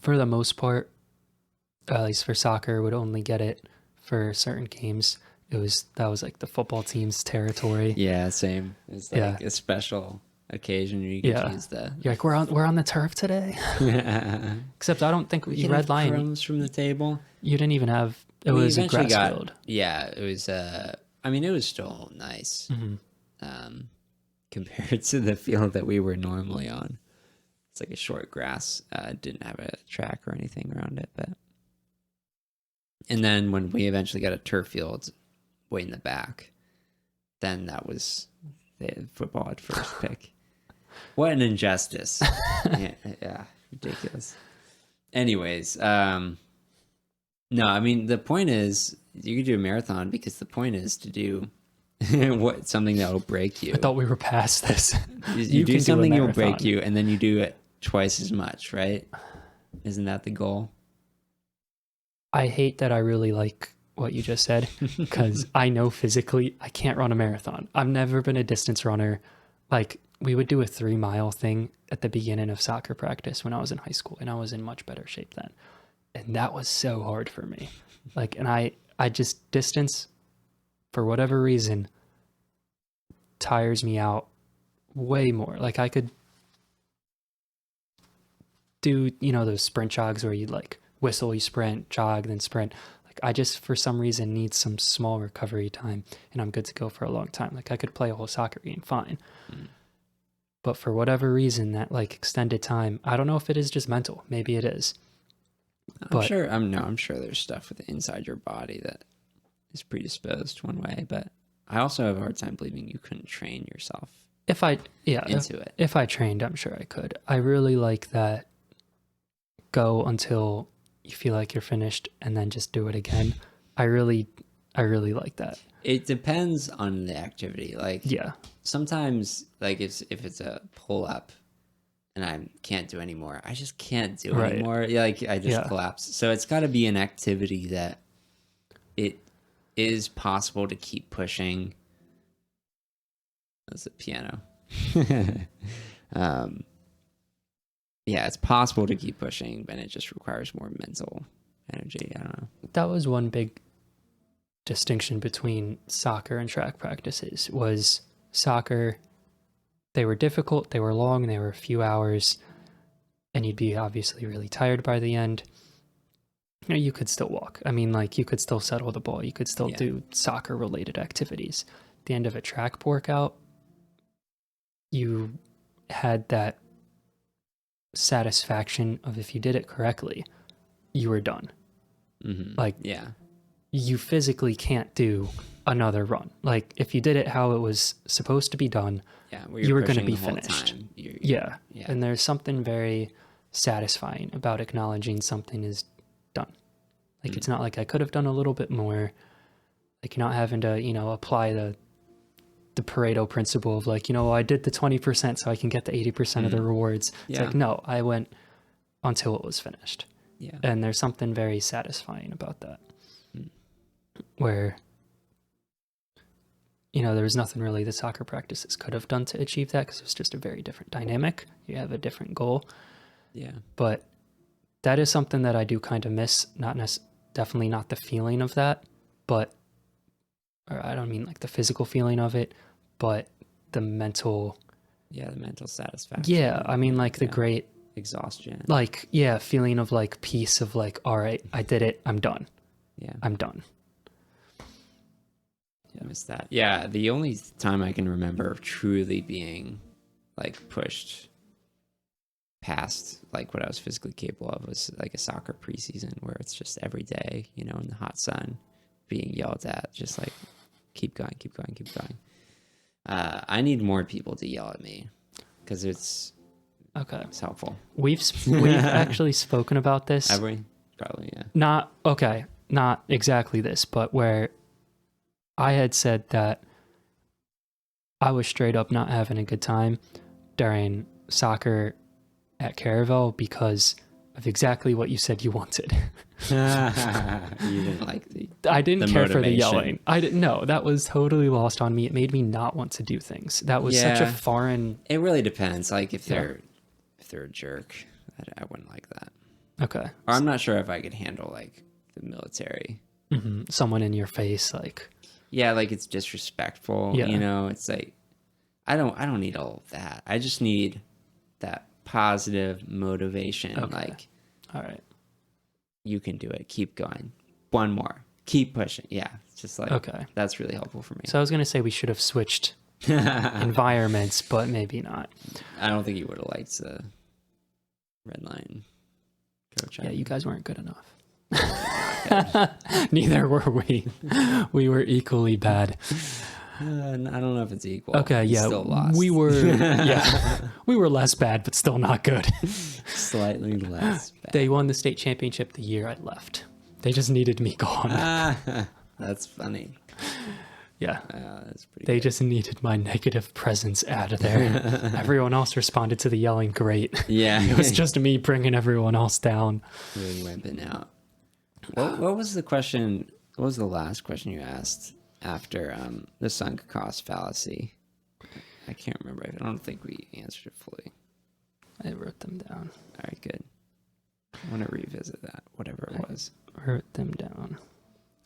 For the most part, at least for soccer, would only get it for certain games. That was like the football team's territory. Yeah, same. It's like a special occasion you could use the. You're like, we're on the turf today. Except I don't think you Red Lion. Crumbs from the table. You didn't even have. It was a grass field. Yeah, it was. I mean, it was still nice compared to the field that we were normally on. It's like a short grass. Didn't have a track or anything around it, but. And then when we eventually got a turf field way in the back, then that was the football at first pick. What an injustice. Yeah, ridiculous. Anyways, no, I mean, the point is you could do a marathon because the point is to do something that will break you. I thought we were past this. You do something that will break you, and then you do it twice as much, right? Isn't that the goal? I hate that I really like what you just said, because I know physically I can't run a marathon. I've never been a distance runner. Like, we would do a 3-mile thing at the beginning of soccer practice when I was in high school, and I was in much better shape then. And that was so hard for me. Like, and I just, distance, for whatever reason, tires me out way more. Like, I could do, those sprint jogs where you like whistle, you sprint, jog, then sprint. Like, I just, for some reason, need some small recovery time, and I'm good to go for a long time. Like, I could play a whole soccer game fine. But for whatever reason, that like extended time, I don't know if it is just mental. Maybe it is. I'm sure there's stuff inside your body that is predisposed one way, but I also have a hard time believing you couldn't train yourself into it. If I trained, I'm sure I could. I really like that go until you feel like you're finished and then just do it again. I really like that. It depends on the activity. Like, sometimes, like, if it's a pull up and I can't do anymore, I just can't do anymore. Yeah, like, I just collapse. So it's got to be an activity that it is possible to keep pushing. That's a piano. Yeah, it's possible to keep pushing, but it just requires more mental energy. I don't know. That was one big distinction between soccer and track practices was soccer, they were difficult, they were long, they were a few hours, and you'd be obviously really tired by the end. You know, you could still walk. I mean, like, you could still settle the ball. You could still do soccer-related activities. At the end of a track workout, you had that satisfaction of if you did it correctly, you were done. Like, you physically can't do another run. Like, if you did it how it was supposed to be done, you were going to be finished. And there's something very satisfying about acknowledging something is done. Like, it's not like I could have done a little bit more. Like, you're not having to, you know, apply the Pareto principle of like, you know, I did the 20% so I can get the 80% of the rewards. It's like, no, I went until it was finished. And there's something very satisfying about that. Where, you know, there was nothing really the soccer practices could have done to achieve that because it was just a very different dynamic. You have a different goal. But that is something that I do kind of miss. Definitely not the feeling of that, but, or I don't mean like the physical feeling of it, but the mental. The mental satisfaction. I mean, like the great exhaustion. Like, feeling of like peace of like, all right, I did it. I'm done. I'm done. I miss that. Yeah, the only time I can remember of truly being like pushed past like what I was physically capable of was like a soccer preseason where it's just every day, you know, in the hot sun, being yelled at, just like keep going. I need more people to yell at me because it's helpful. We've actually spoken about this. Have we? Probably, yeah. Not exactly this, but where I had said that I was straight up not having a good time during soccer at Caravel because of exactly what you said you wanted. You didn't like I didn't care motivation. for the yelling. I didn't know. That was totally lost on me. It made me not want to do things. That was such a foreign. It really depends. Like if they're a jerk, I wouldn't like that. Okay. Or I'm not sure if I could handle like the military. Someone in your face, like. Yeah, like it's disrespectful. You know, it's like I don't need all of that. I just need that positive motivation. Like, all right, you can do it. Keep going. One more. Keep pushing. Yeah, it's just like that's really helpful for me. So I was gonna say we should have switched environments, but maybe not. I don't think you would have liked the red line coach. Yeah, you guys weren't good enough. Neither were we. We were equally bad. I don't know if it's equal. Okay, we still lost. We were. We were less bad, but still not good. Slightly less bad. They won the state championship the year I left. They just needed me gone. That's funny. Yeah, that's pretty. They good. just needed my negative presence out of there. Everyone else responded to the yelling great. Yeah, it was just me bringing everyone else down. Really wimping out. What was the question? What was the last question you asked after the sunk cost fallacy? I can't remember. I don't think we answered it fully. I wrote them down. All right, good. I want to revisit that, whatever it was. Wrote them down.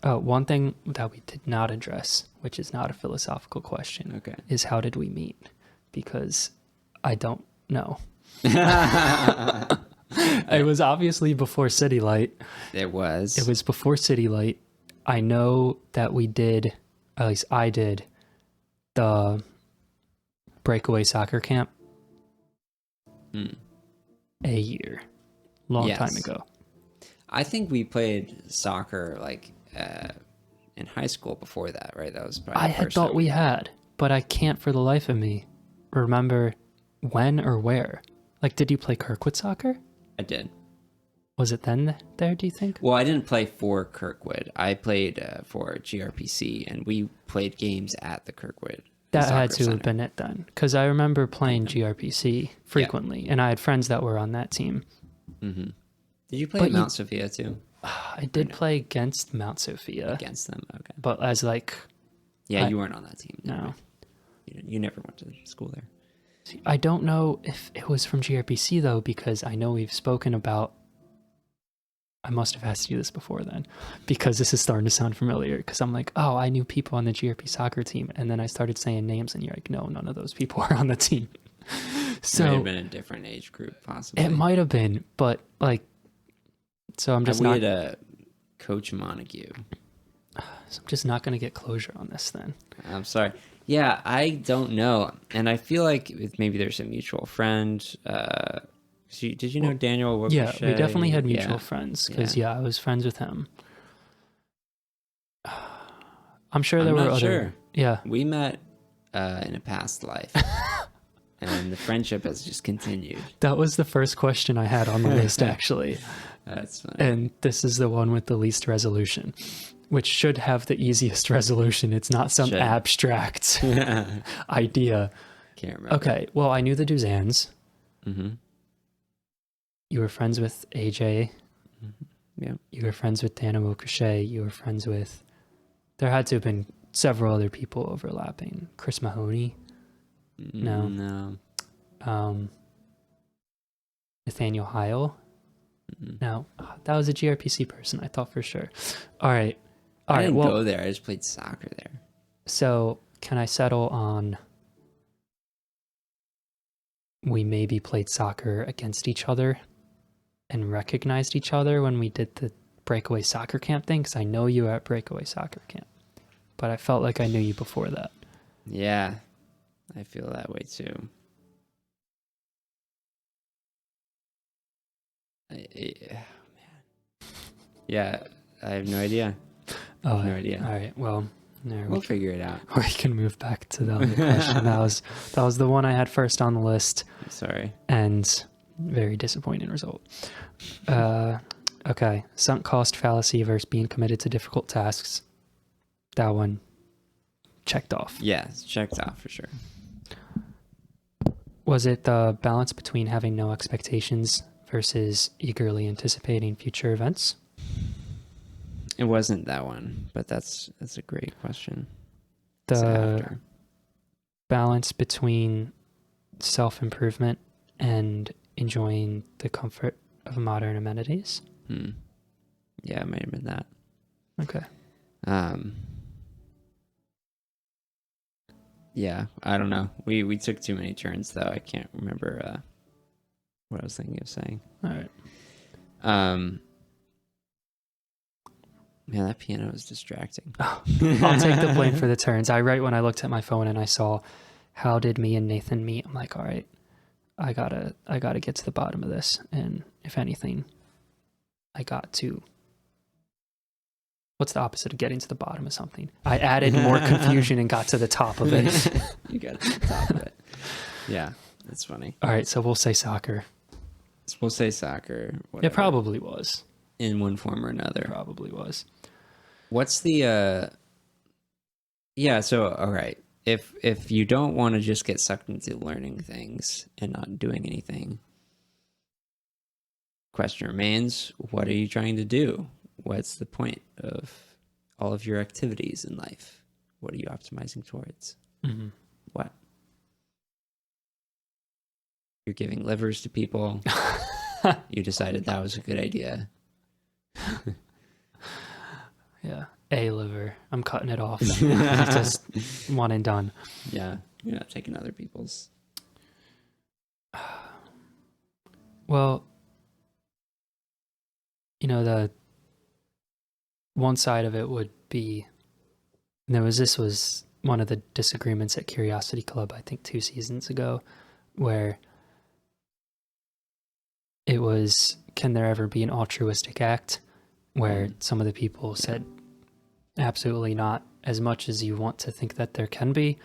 One thing that we did not address, which is not a philosophical question, is how did we meet? Because I don't know. It was obviously before City Light. It was. It was before City Light. I know that we did, at least I did, the breakaway soccer camp a year. Long time ago. I think we played soccer like in high school before that, right? That was probably I had thought we had, but I can't for the life of me remember when or where. Like, did you play Kirkwood soccer? I did. Was it then there, do you think? Well, I didn't play for Kirkwood. I played for GRPC, and we played games at the Kirkwood. That had to have been it then, because I remember playing GRPC frequently, and I had friends that were on that team. Did you play Mount Sophia too? I did play against Mount Sophia. Against them, okay. But as like... Yeah, you weren't on that team. No. You never went to school there. I don't know if it was from GRPC, though, because I know we've spoken about... I must have asked you this before then, because this is starting to sound familiar. Because I'm like, oh, I knew people on the GRP soccer team, and then I started saying names, and you're like, no, none of those people are on the team. So it might have So been a different age group, possibly. it might have been, but like, so I'm just we not. had a Coach Montague. So I'm just not going to get closure on this then. I'm sorry. Yeah, I don't know, and I feel like maybe there's a mutual friend. Did you know Daniel? Yeah, we Ricochet? definitely had mutual Yeah. friends because I was friends with him. I'm sure there I'm were not other. sure. Yeah, We met in a past life, and the friendship has just continued. that was the first question I had on the list actually, That's funny. and this is the one with the least resolution, which should have the easiest resolution. It's not some Should. abstract idea. Can't remember. Okay, well, I knew the Duzans. Mm-hmm. You were friends with AJ. Yeah. You were friends with Daniel Crochet. You were friends with. There had to have been several other people overlapping. Chris Mahoney. No. No. Nathaniel Heil. Mm-mm. No, that was a GRPC person. I thought for sure. All right. I didn't go there. I just played soccer there. So can I settle on? We maybe played soccer against each other and recognized each other when we did the breakaway soccer camp thing, because I know you were at breakaway soccer camp, but I felt like I knew you before that. Yeah, I feel that way too. Man. Yeah, I have no idea. Oh, no idea. All right. Well, there We'll figure it out. we can move back to the other question. That was the one I had first on the list, I'm sorry. and very disappointing result. Okay, sunk cost fallacy versus being committed to difficult tasks. That one checked off. Yeah, it's checked off for sure. Was it the balance between having no expectations versus eagerly anticipating future events? It wasn't that one, but that's a great question. The balance between self-improvement and enjoying the comfort of modern amenities? Yeah, it might have been that. Okay. Yeah, I don't know. We took too many turns though. I can't remember what I was thinking of saying. All right. Man, that piano is distracting. I'll take the blame for the turns. When I looked at my phone and I saw how did me and Nathan meet, I'm like, all right, I gotta get to the bottom of this. And if anything, I got to. What's the opposite of getting to the bottom of something? I added more confusion and got to the top of it. You got to the top of it. Yeah, that's funny. All right, so we'll say soccer. We'll say soccer. It probably was. In one form or another. It probably was. What's the yeah, so all right. If you don't want to just get sucked into learning things and not doing anything, question remains, what are you trying to do? What's the point of all of your activities in life? What are you optimizing towards? Mm-hmm. What? You're giving livers to people. You decided that was a good idea. Yeah. A liver. I'm cutting it off. Just one and done. Yeah. You're not taking other people's. Well, the one side of it would be this was one of the disagreements at Curiosity Club, I think 2 seasons ago, where it was, can there ever be an altruistic act, where some of the people said absolutely not. As much as you want to think that there can be,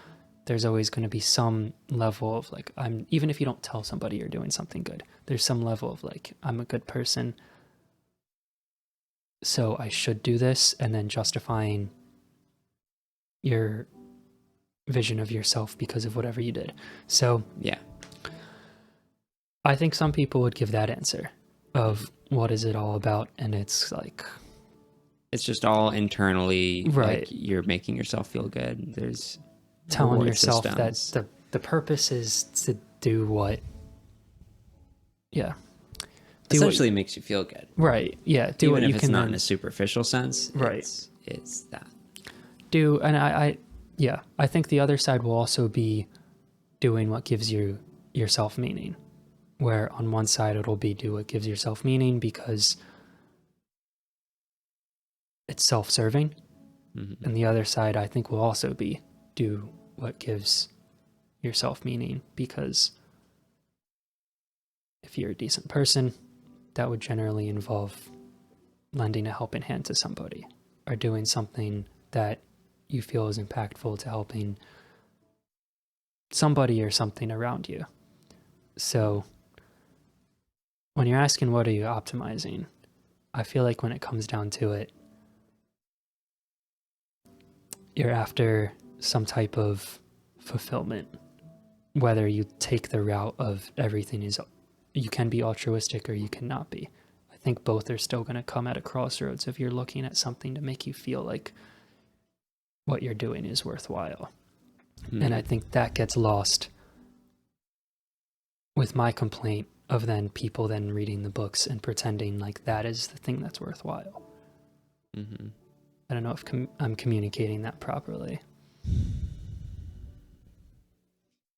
there's always going to be some level of like, even if you don't tell somebody you're doing something good, there's some level of like, I'm a good person, so I should do this, and then justifying your vision of yourself because of whatever you did. So yeah, I think some people would give that answer of what is it all about, and it's like, it's just all internally, right? Like you're making yourself feel good. There's telling yourself systems. that the purpose is to do what, Essentially, it makes you feel good. Right. Yeah. Do Even what if you it's can. not in a superficial sense. Right. It's that. And I think the other side will also be doing what gives yourself meaning. Where on one side it'll be do what gives yourself meaning because it's self-serving. Mm-hmm. And the other side I think will also be do what gives yourself meaning because if you're a decent person, that would generally involve lending a helping hand to somebody or doing something that you feel is impactful to helping somebody or something around you. So when you're asking what are you optimizing, I feel like when it comes down to it, you're after some type of fulfillment, whether you take the route of everything is, you can be altruistic or you cannot be. I think both are still going to come at a crossroads if you're looking at something to make you feel like what you're doing is worthwhile. Mm-hmm. And I think that gets lost with my complaint of then people then reading the books and pretending like that is the thing that's worthwhile. Mm-hmm. I don't know if I'm communicating that properly.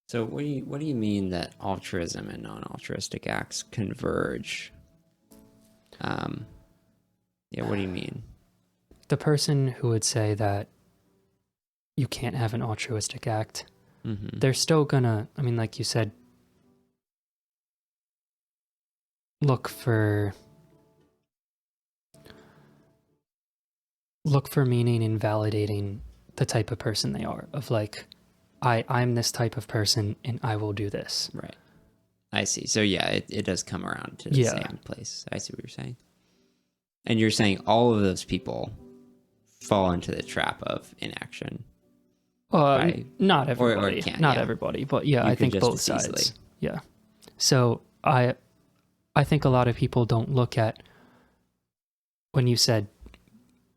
So what do you mean that altruism and non-altruistic acts converge? What do you mean? The person who would say that you can't have an altruistic act, mm-hmm. they're still gonna, I mean, like you said, look for meaning in validating the type of person they are, of like, I'm this type of person and I will do this. Right. I see. So yeah, it does come around to the same place. I see what you're saying. And you're saying all of those people fall into the trap of inaction. Not everybody. Not everybody, but yeah, I think both sides. Easily. Yeah. So I think a lot of people don't look at when you said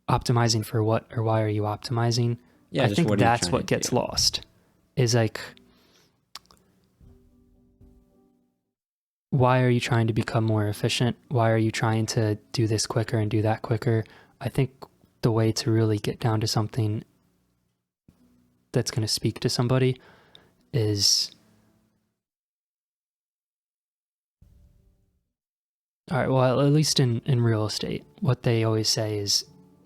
optimizing for what or why are you optimizing? Yeah, I think that's what gets lost. Is like, why are you trying to become more efficient? Why are you trying to do this quicker and do that quicker? I think the way to really get down to something that's going to speak to somebody is, all right, well, at least in real estate, what they always say is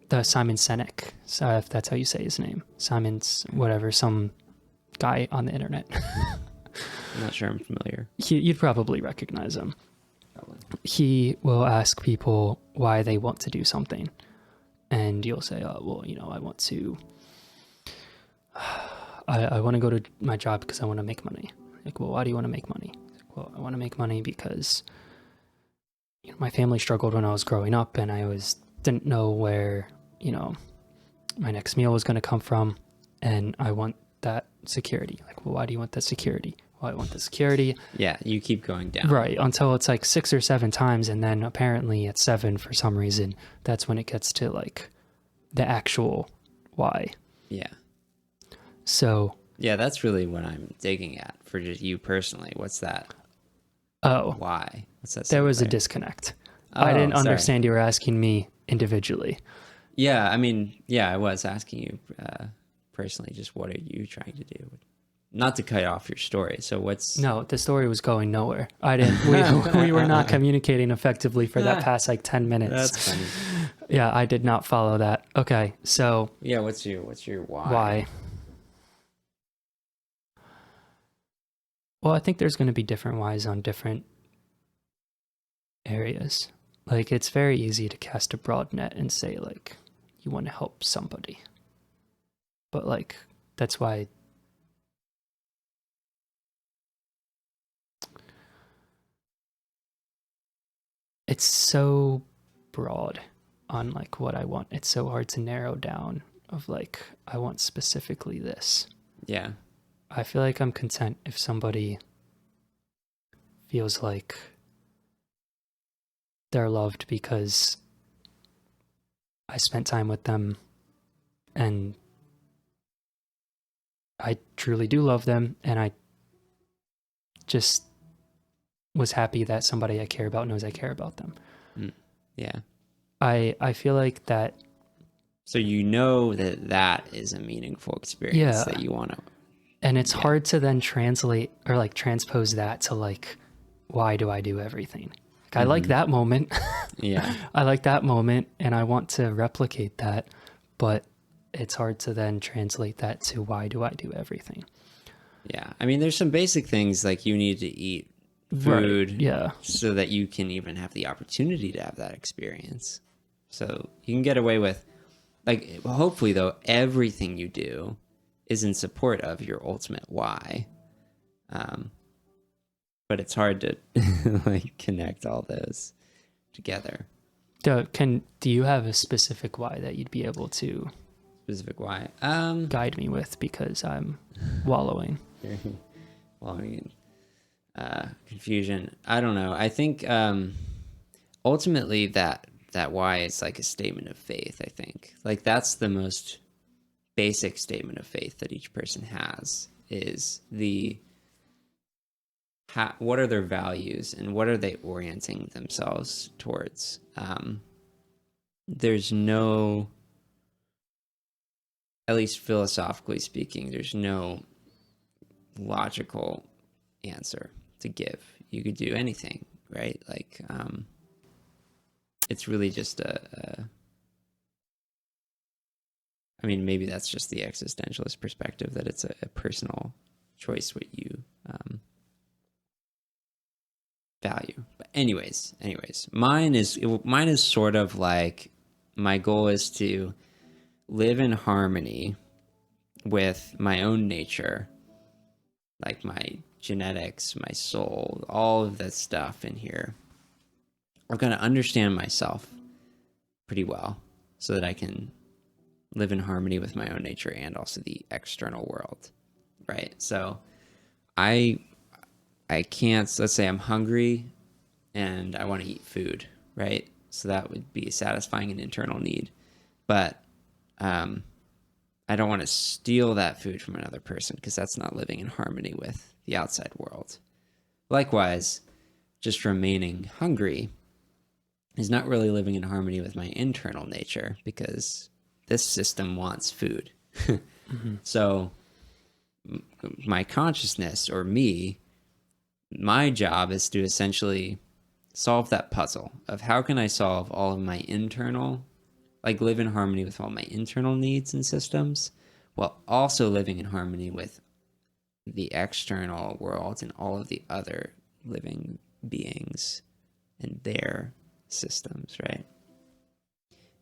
the Simon Sinek, if that's how you say his name, Simon's whatever, some guy on the internet. I'm not sure I'm familiar. You'd probably recognize him. Probably. He will ask people why they want to do something. And you'll say, oh, well, I want to, I want to go to my job because I want to make money. Like, well, why do you want to make money? Like, well, I want to make money because my family struggled when I was growing up and I always didn't know where, my next meal was going to come from. And I want that security. Like, well, why do you want that security? Well, I want the security. Yeah, you keep going down. Right, until it's like 6 or 7 times, and then apparently at 7, for some reason, that's when it gets to like the actual why. Yeah. So. Yeah, that's really what I'm digging at for just you personally. What's that? Oh. Why? What's that? There was a disconnect. I didn't understand you were asking me individually. Yeah, I mean, I was asking you personally, just what are you trying to do? Not to cut off your story. So No, the story was going nowhere. We were not communicating effectively for that past like 10 minutes. That's funny. Yeah, I did not follow that. Okay, so. Yeah, what's your why? Why? Well, I think there's going to be different whys on different areas. Like, it's very easy to cast a broad net and say, like, you want to help somebody. But, like, that's why it's so broad on, like, what I want. It's so hard to narrow down of, like, I want specifically this. Yeah. I feel like I'm content if somebody feels like they're loved because I spent time with them and I truly do love them and I just was happy that somebody I care about knows I care about them. Yeah. I feel like that. So you know that is a meaningful experience that Yeah. you want to. And it's Yeah. hard to then translate or like transpose that to like, why do I do everything? Like, I like that moment. Yeah. I like that moment and I want to replicate that, but it's hard to then translate that to why do I do everything? Yeah. I mean, there's some basic things like you need to eat Right. food Yeah. so that you can even have the opportunity to have that experience. So you can get away with, like, hopefully, though, everything you do is in support of your ultimate why. But it's hard to like connect all those together. Do you have a specific why that you'd be able to Specific why. guide me with, because I'm wallowing? Well, I mean, confusion. I don't know. I think ultimately that why is like a statement of faith. I think like that's the most basic statement of faith that each person has is what are their values and what are they orienting themselves towards. There's no, at least philosophically speaking, there's no logical answer to give. You could do anything, right? Like, it's really just I mean, maybe that's just the existentialist perspective that it's a personal choice what you value. But anyways, mine is sort of like my goal is to live in harmony with my own nature, like my genetics, my soul, all of that stuff in here. I'm going to understand myself pretty well so that I can live in harmony with my own nature and also the external world, right? So I can't, let's say I'm hungry and I want to eat food, right? So that would be satisfying an internal need. But I don't want to steal that food from another person because that's not living in harmony with the outside world. Likewise, just remaining hungry is not really living in harmony with my internal nature because this system wants food. So my consciousness or me, my job is to essentially solve that puzzle of how can I solve all of my internal, like live in harmony with all my internal needs and systems while also living in harmony with the external world and all of the other living beings and their systems, right?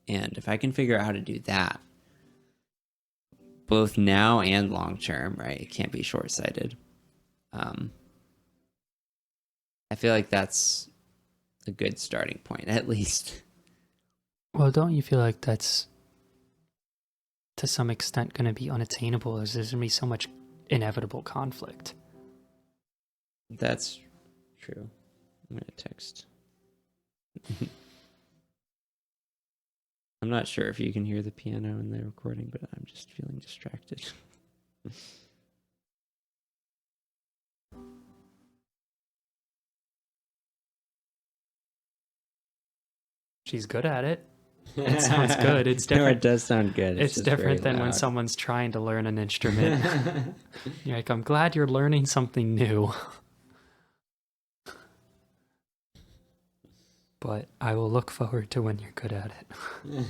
And if I can figure out how to do that, both now and long term, right? It can't be short sighted. I feel like that's a good starting point, at least. Well, don't you feel like that's to some extent going to be unattainable, as there's going to be so much inevitable conflict? That's true. I'm going to text. I'm not sure if you can hear the piano in the recording, but I'm just feeling distracted. She's good at it. It sounds good. It's No, different. it does sound good. It's just different very than when loud. someone's trying to learn an instrument. You're like, I'm glad you're learning something new. But I will look forward to when you're good at it.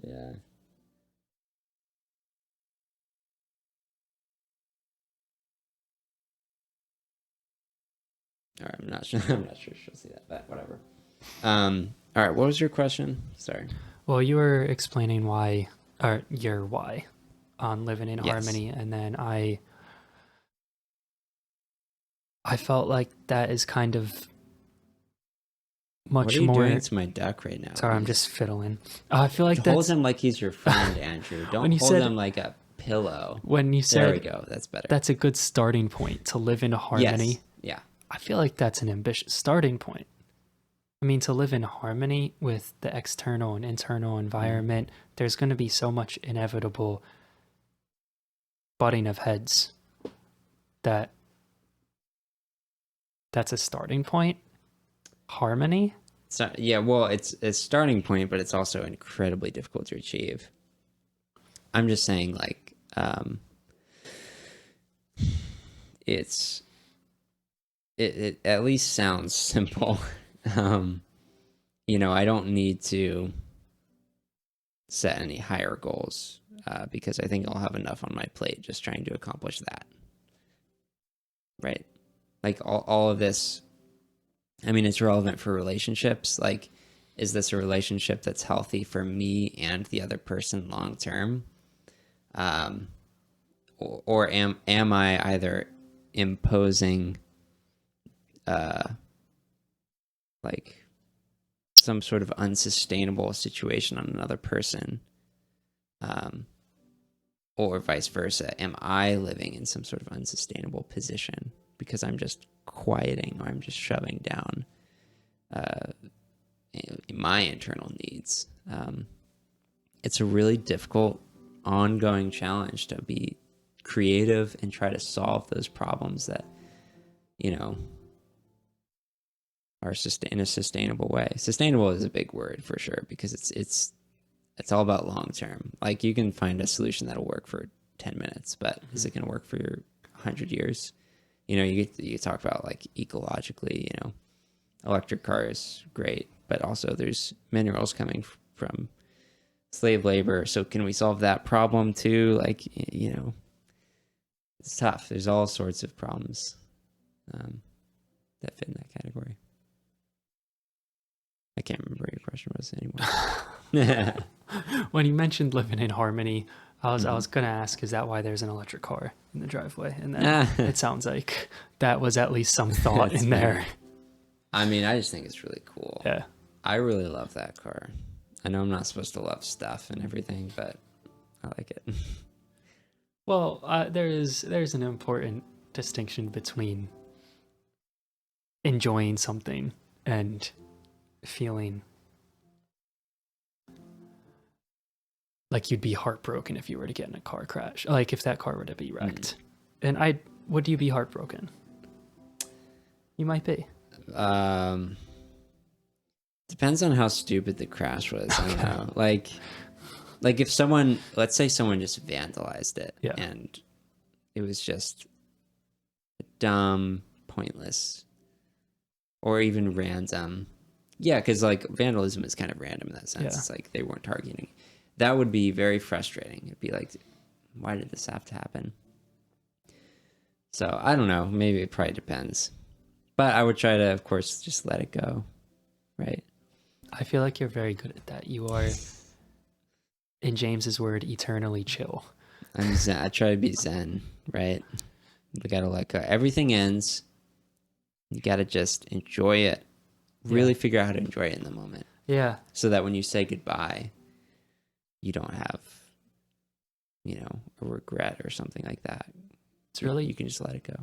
Yeah. All right, I'm not sure. I'm not sure she'll see that, but whatever. All right, what was your question? Sorry. Well, you were explaining why, or your why, on living in Yes. harmony, and then I felt like that is kind of much What are you more. doing to my duck right now? Sorry, I'm just fiddling. I feel like hold that's him like he's your friend, Andrew. Don't When you hold said- him like a pillow. when you There we said go. That's better. that's a good starting point to live in harmony. Yes. Yeah. I feel like that's an ambitious starting point. I mean, to live in harmony with the external and internal environment, there's going to be so much inevitable butting of heads that that's a starting point. Harmony? So, yeah, well, it's a starting point, but it's also incredibly difficult to achieve. I'm just saying, like, it's it at least sounds simple. um, I don't need to set any higher goals because I think I'll have enough on my plate just trying to accomplish that. Right? Like all of this, I mean, it's relevant for relationships. Like, is this a relationship that's healthy for me and the other person long term? Or am I either imposing like some sort of unsustainable situation on another person, or vice versa? Am I living in some sort of unsustainable position because I'm just quieting or I'm just shoving down my internal needs? It's a really difficult ongoing challenge to be creative and try to solve those problems that are in a sustainable way. Sustainable is a big word for sure, because it's all about long term. Like, you can find a solution that'll work for 10 minutes, but is it going to work for your 100 years? You talk about, like, ecologically, electric cars, great, but also there's minerals coming from slave labor. So can we solve that problem too? Like, it's tough. There's all sorts of problems that fit in that category. I can't remember what your question was anymore. When you mentioned living in harmony, I was gonna ask, is that why there's an electric car in the driveway? And then it sounds like that was at least some thought in there. I mean, I just think it's really cool. Yeah. I really love that car. I know I'm not supposed to love stuff and everything, but I like it. Well, there's an important distinction between enjoying something and feeling like you'd be heartbroken if you were to get in a car crash, like if that car were to be wrecked. And would you be heartbroken? You might be. Depends on how stupid the crash was. I don't know. Like if let's say someone just vandalized it, and it was just dumb, pointless, or even random. Yeah, because, like, vandalism is kind of random in that sense. It's like they weren't targeting. That would be very frustrating. It'd be like, why did this have to happen? So I don't know. Maybe it probably depends. But I would try to, of course, just let it go. Right? I feel like you're very good at that. You are, in James's word, eternally chill. I'm zen. I try to be zen, right? You gotta let go. Everything ends. You gotta just enjoy it. Really figure out how to enjoy it in the moment. Yeah. So that when you say goodbye, you don't have, a regret or something like that. It's really, you can just let it go.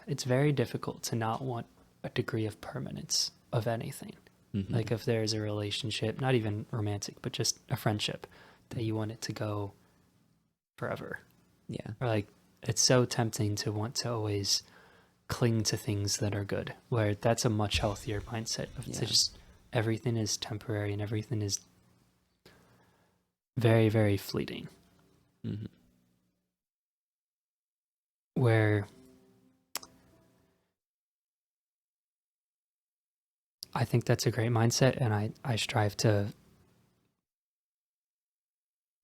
It's very difficult to not want a degree of permanence of anything. Mm-hmm. Like, if there's a relationship, not even romantic, but just a friendship, that you want it to go forever. Yeah. Or, like, it's so tempting to want to always cling to things that are good, where that's a much healthier mindset of to just everything is temporary and everything is very, very fleeting. Mm-hmm. Where I think that's a great mindset, and I strive to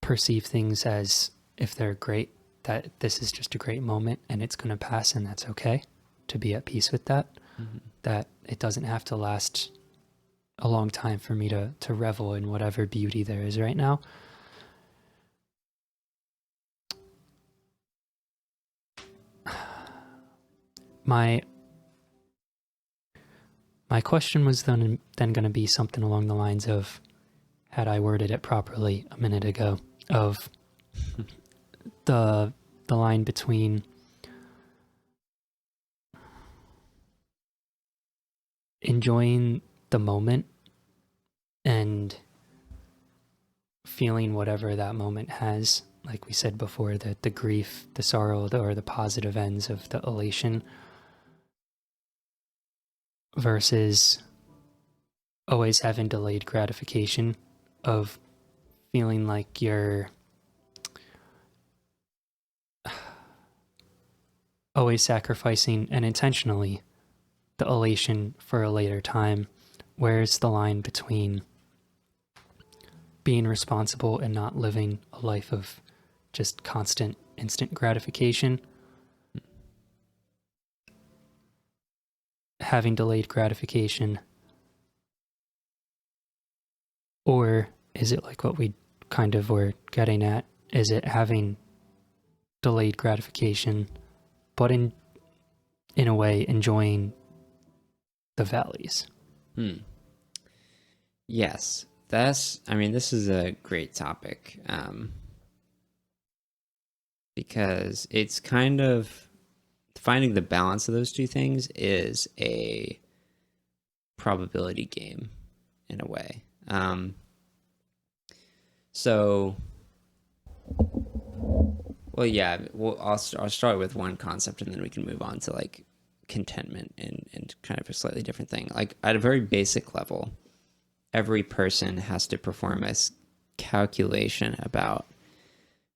perceive things as, if they're great, that this is just a great moment and it's going to pass, and that's okay. To be at peace with that. Mm-hmm. That it doesn't have to last a long time for me to revel in whatever beauty there is right now. My question was then going to be something along the lines of, had I worded it properly a minute ago, of the line between enjoying the moment and feeling whatever that moment has, like we said before, the grief, the sorrow, or the positive ends of the elation. versus always having delayed gratification of feeling like you're always sacrificing, and intentionally, the elation for a later time. Where's the line between being responsible and not living a life of just constant instant gratification? Having delayed gratification? Or is it like what we kind of were getting at? Is it having delayed gratification, but in a way enjoying the valleys? Yes, this is a great topic, because it's kind of finding the balance of those two things is a probability game in a way. I'll start with one concept and then we can move on to like contentment and kind of a slightly different thing. Like at a very basic level, every person has to perform a calculation about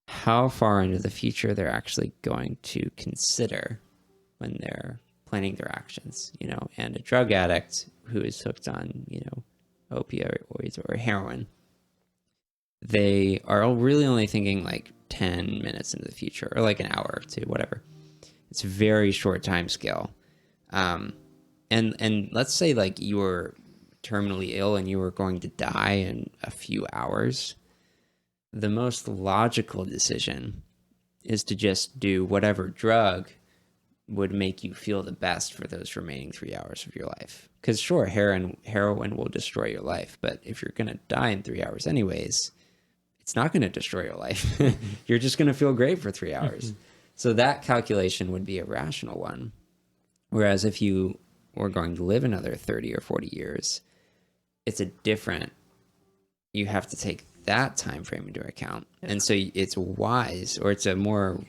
how far into the future they're actually going to consider when they're planning their actions, and a drug addict who is hooked on, opioids or heroin, they are really only thinking like 10 minutes into the future or like an hour or two, whatever. It's a very short time scale. And let's say like you were terminally ill and you were going to die in a few hours. The most logical decision is to just do whatever drug would make you feel the best for those remaining 3 hours of your life. Because sure, heroin will destroy your life, but if you're going to die in 3 hours anyways, it's not going to destroy your life. You're just going to feel great for 3 hours. So that calculation would be a rational one. Whereas if you were going to live another 30 or 40 years, you have to take that time frame into account. And so it's wise, or it's a more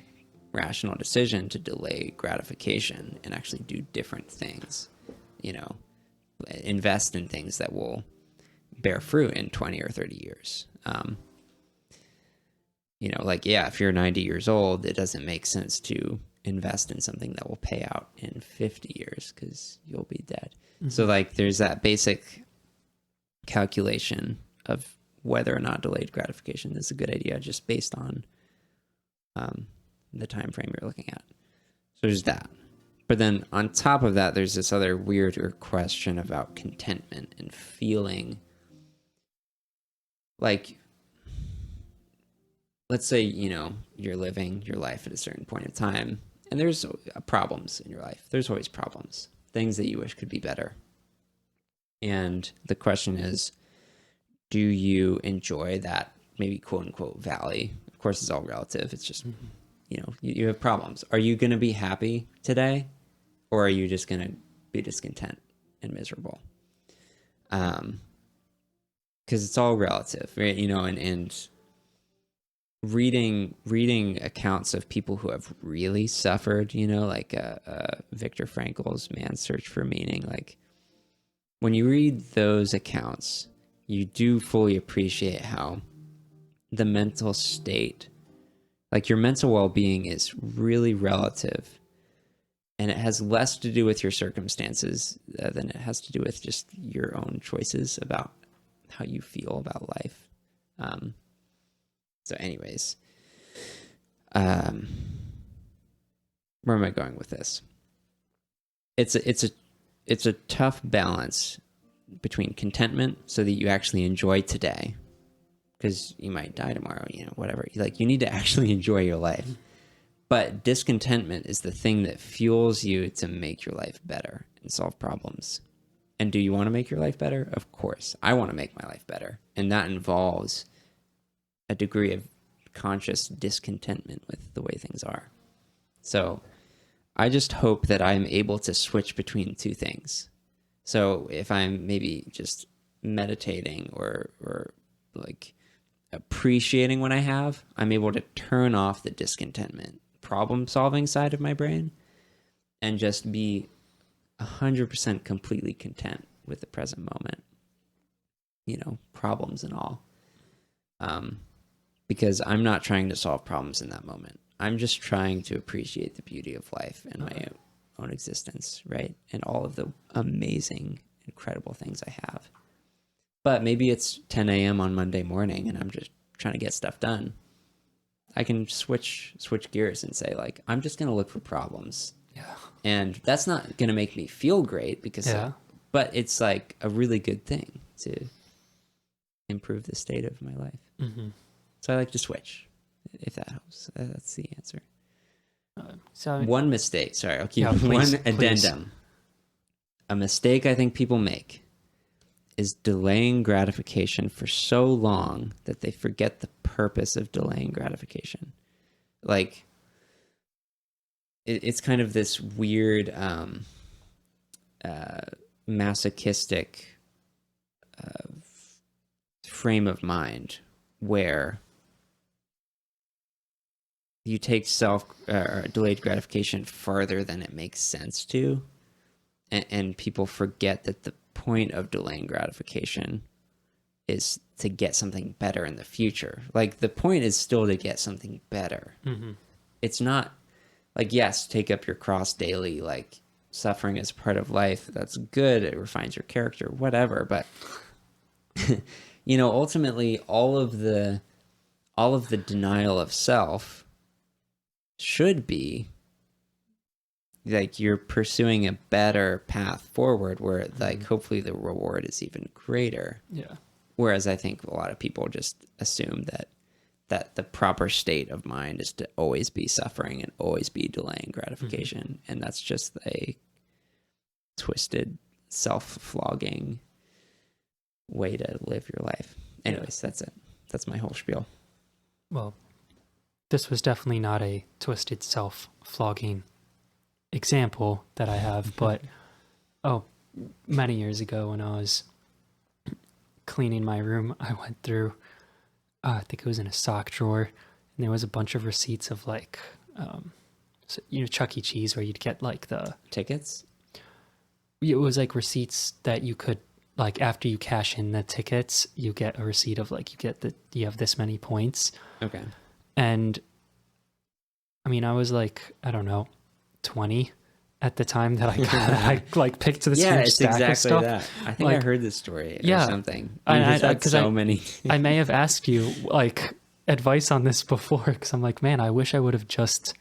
rational decision to delay gratification and actually do different things, invest in things that will bear fruit in 20 or 30 years. If you're 90 years old, it doesn't make sense to invest in something that will pay out in 50 years because you'll be dead. Mm-hmm. So there's that basic calculation of whether or not delayed gratification is a good idea just based on the time frame you're looking at. So there's that. But then on top of that, there's this other weirder question about contentment and feeling like, let's say, you're living your life at a certain point in time and there's problems in your life. There's always problems, things that you wish could be better. And the question is, do you enjoy that maybe quote unquote valley? Of course, it's all relative. It's just, you have problems. Are you going to be happy today, or are you just going to be discontent and miserable? Because it's all relative, right? And reading accounts of people who have really suffered, like Viktor Frankl's Man's Search for Meaning. Like when you read those accounts, you do fully appreciate how the mental state, like your mental well-being, is really relative, and it has less to do with your circumstances than it has to do with just your own choices about how you feel about life. So anyways, where am I going with this? It's a tough balance between contentment so that you actually enjoy today, because you might die tomorrow, whatever. You need to actually enjoy your life. But discontentment is the thing that fuels you to make your life better and solve problems. And do you want to make your life better? Of course. I want to make my life better. And that involves a degree of conscious discontentment with the way things are. So I just hope that I'm able to switch between two things. So if I'm maybe just meditating or like appreciating what I have, I'm able to turn off the discontentment, problem solving side of my brain and just be 100% completely content with the present moment, problems and all. Because I'm not trying to solve problems in that moment. I'm just trying to appreciate the beauty of life and my own existence, right? And all of the amazing, incredible things I have. But maybe it's 10 a.m. on Monday morning and I'm just trying to get stuff done. I can switch gears and say, like, I'm just going to look for problems. Yeah. And that's not going to make me feel great because, but it's like a really good thing to improve the state of my life. Mm-hmm. So I like to switch, if that helps. That's the answer. So one mistake. Sorry, I'll keep please, one addendum. Please. A mistake I think people make is delaying gratification for so long that they forget the purpose of delaying gratification. Like, it's kind of this weird masochistic frame of mind where you take delayed gratification farther than it makes sense to, and people forget that the point of delaying gratification is to get something better in the future. Like, the point is still to get something better. Mm-hmm. It's not like, yes, take up your cross daily, like, suffering is part of life. That's good. It refines your character, whatever. But ultimately, all of the denial of self should be like you're pursuing a better path forward where, like, hopefully the reward is even greater. Yeah. Whereas I think a lot of people just assume that the proper state of mind is to always be suffering and always be delaying gratification. Mm-hmm. And that's just a twisted, self-flogging way to live your life. Anyways, that's it. That's my whole spiel. Well, this was definitely not a twisted, self-flogging example that I have, but many years ago when I was cleaning my room, I went through, I think it was in a sock drawer, and there was a bunch of receipts of, like, Chuck E. Cheese, where you'd get, like, the tickets. It was like receipts that you could, like, after you cash in the tickets, you get a receipt of, like, you have this many points. Okay. And I mean, I was like, I don't know, 20 at the time that I like picked this huge stack exactly of stuff. That. I think, like, I heard this story or something. Because many. I may have asked you, like, advice on this before, because I'm like, man, I wish I would have just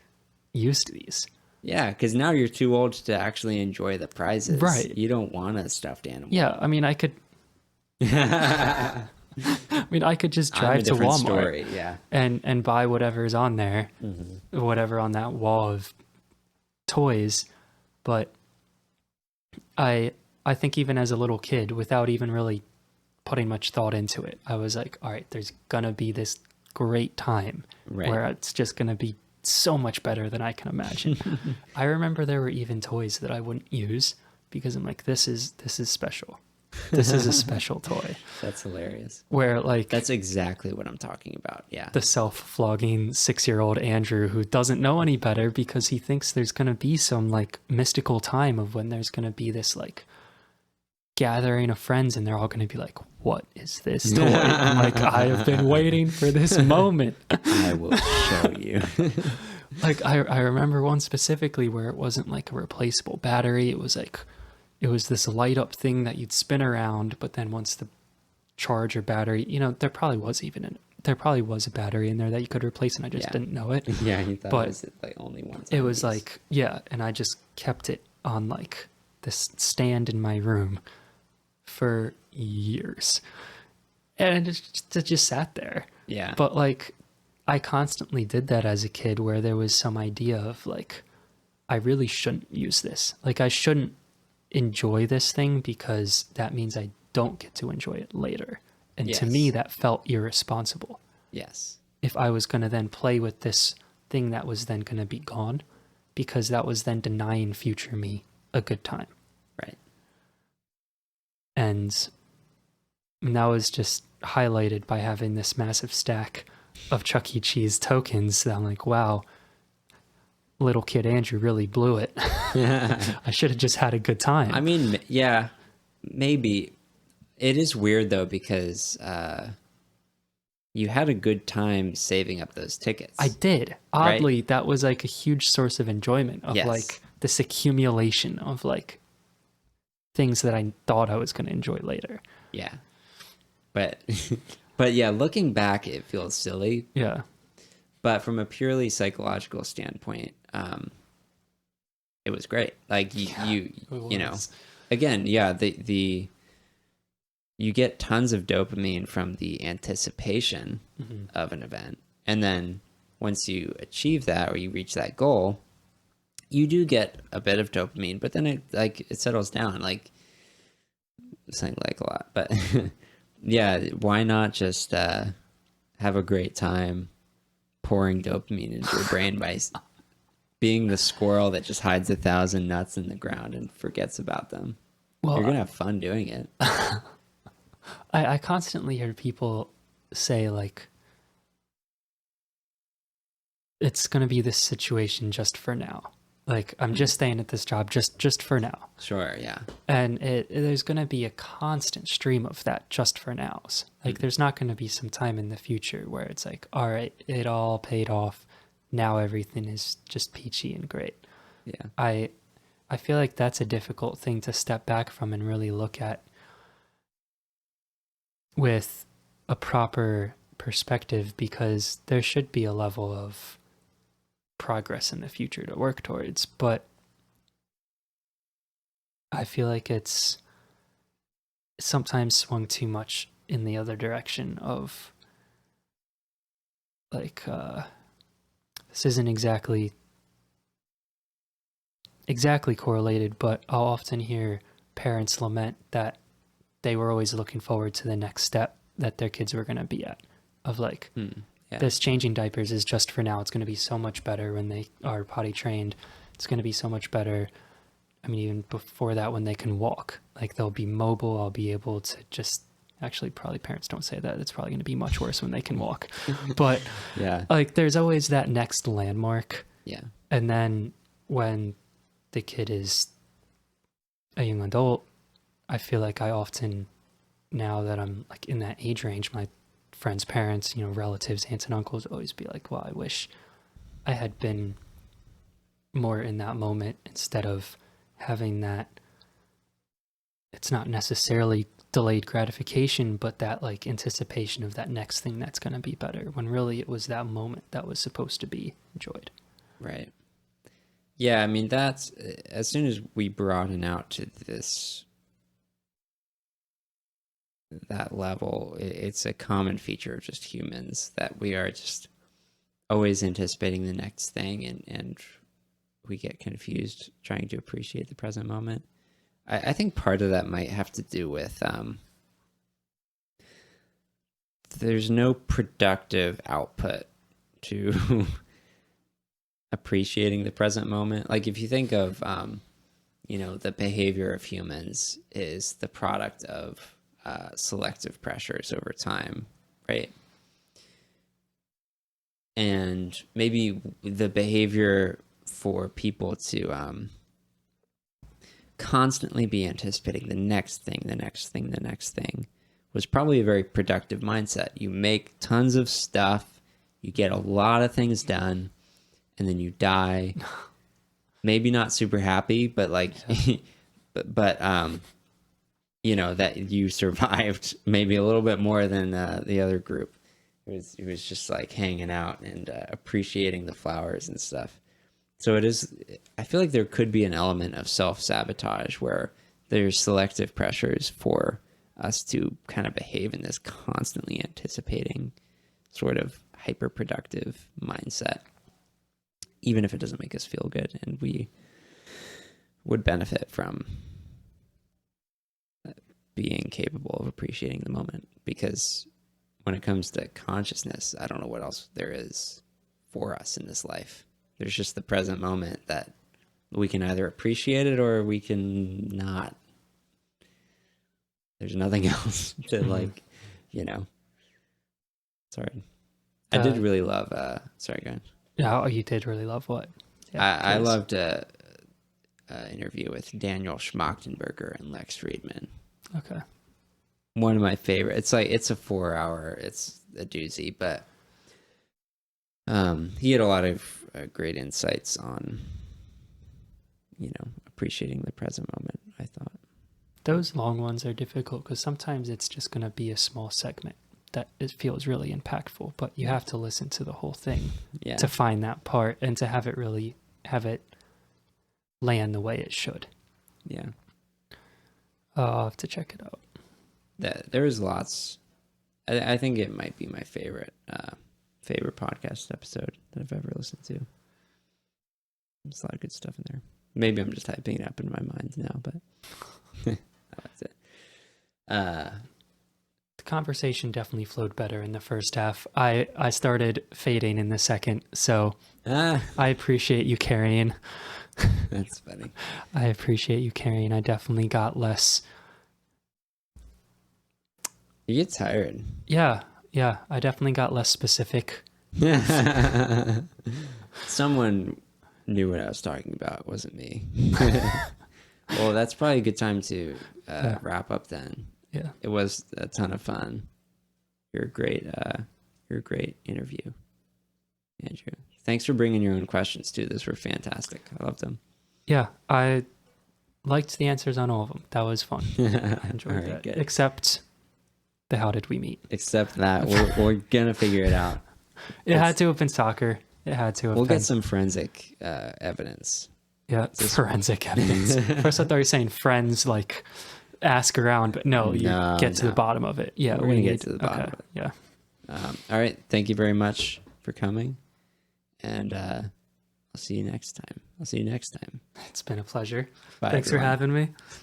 used these. Yeah, because now you're too old to actually enjoy the prizes. Right. You don't want a stuffed animal. Yeah, I mean, I could just drive to Walmart and buy whatever's on there, whatever on that wall of toys. But I think even as a little kid, without even really putting much thought into it, I was like, all right, there's going to be this great time where it's just going to be so much better than I can imagine. I remember there were even toys that I wouldn't use because I'm like, this is special. This is a special toy. That's hilarious. Where, like, that's exactly what I'm talking about. Yeah. The self-flogging 6-year-old Andrew who doesn't know any better because he thinks there's going to be some, like, mystical time of when there's going to be this, like, gathering of friends and they're all going to be like, what is this toy? I'm like, I have been waiting for this moment. I will show you. Like, I remember one specifically where it wasn't like a replaceable battery. It was like, it was this light up thing that you'd spin around, but then once the charge or battery, there probably was a battery in there that you could replace and I just didn't know it. Yeah, you thought it was like only one. It was like, and I just kept it on, like, this stand in my room for years. And it just sat there. Yeah. But, like, I constantly did that as a kid where there was some idea of, like, I really shouldn't use this. Like, I shouldn't enjoy this thing because that means I don't get to enjoy it later. And to me, that felt irresponsible. Yes. If I was going to then play with this thing that was then going to be gone, because that was then denying future me a good time. Right. And that was just highlighted by having this massive stack of Chuck E. Cheese tokens that I'm like, wow, little kid Andrew really blew it. I should have just had a good time. I mean, yeah, maybe. It is weird though, because you had a good time saving up those tickets. I did. Right? Oddly, that was like a huge source of enjoyment of Yes. like this accumulation of like things that I thought I was going to enjoy later. Yeah. But but yeah, looking back, it feels silly. Yeah. But from a purely psychological standpoint, it was great. Like you know, again, yeah, the you get tons of dopamine from the anticipation of an event, and then once you achieve that or you reach that goal, you do get a bit of dopamine, but then it settles down. Like, saying like a lot, but yeah, why not just have a great time pouring dopamine into your brain by being the squirrel that just hides 1,000 nuts in the ground and forgets about them? Well, You're gonna have fun doing it. I constantly hear people say like, it's going to be this situation just for now. Like, I'm just staying at this job just for now. Sure, yeah. And there's going to be a constant stream of that just for nows. Like, there's not going to be some time in the future where it's like, all right, it all paid off. Now everything is just peachy and great. Yeah. I feel like that's a difficult thing to step back from and really look at with a proper perspective, because there should be a level of progress in the future to work towards, but I feel like it's sometimes swung too much in the other direction of like, this isn't exactly correlated, but I'll often hear parents lament that they were always looking forward to the next step that their kids were going to be at, of like, Yeah. this changing diapers is just for now. It's going to be so much better when they are potty trained. It's going to be so much better. I mean, even before that, when they can walk, like, they'll be mobile. I'll be able to just, actually, probably parents don't say that. It's probably going to be much worse when they can walk. But Yeah. like, there's always that next landmark. Yeah. And then when the kid is a young adult, I feel like I often, now that I'm like in that age range, my friends' parents, relatives, aunts and uncles always be like, well, I wish I had been more in that moment instead of having that. It's not necessarily delayed gratification, but that like anticipation of that next thing that's going to be better, when really it was that moment that was supposed to be enjoyed. Right. Yeah, I mean, that's, as soon as we broaden out to that level, it's a common feature of just humans that we are just always anticipating the next thing, and we get confused trying to appreciate the present moment. I think part of that might have to do with there's no productive output to appreciating the present moment. Like, if you think of the behavior of humans is the product of selective pressures over time, right? And maybe the behavior for people to constantly be anticipating the next thing was probably a very productive mindset. You make tons of stuff, you get a lot of things done, and then you die. Maybe not super happy, but like, yeah. but that you survived maybe a little bit more than the other group. It was just like hanging out and appreciating the flowers and stuff. So it is, I feel like there could be an element of self-sabotage where there's selective pressures for us to kind of behave in this constantly anticipating sort of hyper-productive mindset, even if it doesn't make us feel good, and we would benefit from being capable of appreciating the moment. Because when it comes to consciousness, I don't know what else there is for us in this life. There's just the present moment that we can either appreciate it or we can not. There's nothing else to like, Sorry. I did really love, sorry, go ahead. Yeah, you did really love what? I 'cause- loved a interview with Daniel Schmachtenberger and Lex Friedman. Okay. One of my favorite. It's like it's a 4 hour. It's a doozy, but he had a lot of great insights on, appreciating the present moment. I thought Those long ones are difficult because sometimes it's just going to be a small segment that it feels really impactful, but you have to listen to the whole thing to find that part and to have it land the way it should. Yeah. I'll have to check it out. There's lots. I think it might be my favorite podcast episode that I've ever listened to. There's a lot of good stuff in there. Maybe I'm just typing it up in my mind now, but that's it. The conversation definitely flowed better in the first half. I started fading in the second, so I appreciate you carrying. That's funny. I appreciate you carrying. I definitely got less. You get tired. Yeah. I definitely got less specific. Someone knew what I was talking about. It wasn't me. Well, that's probably a good time to wrap up then. Yeah. It was a ton of fun. You're a great interview, Andrew. Thanks for bringing your own questions too. Those were fantastic. I loved them. Yeah, I liked the answers on all of them. That was fun. I enjoyed that. Good. Except the how did we meet? Except that we're gonna figure it out. It had to have been soccer. It had to have We'll been. get some forensic evidence. Yeah, forensic evidence. First I thought you were saying friends, like ask around, but no, you get to the bottom of it. Yeah, we're gonna get to the bottom of it. Yeah. All right. Thank you very much for coming. And I'll see you next time. It's been a pleasure. Bye, Thanks everyone. for having me.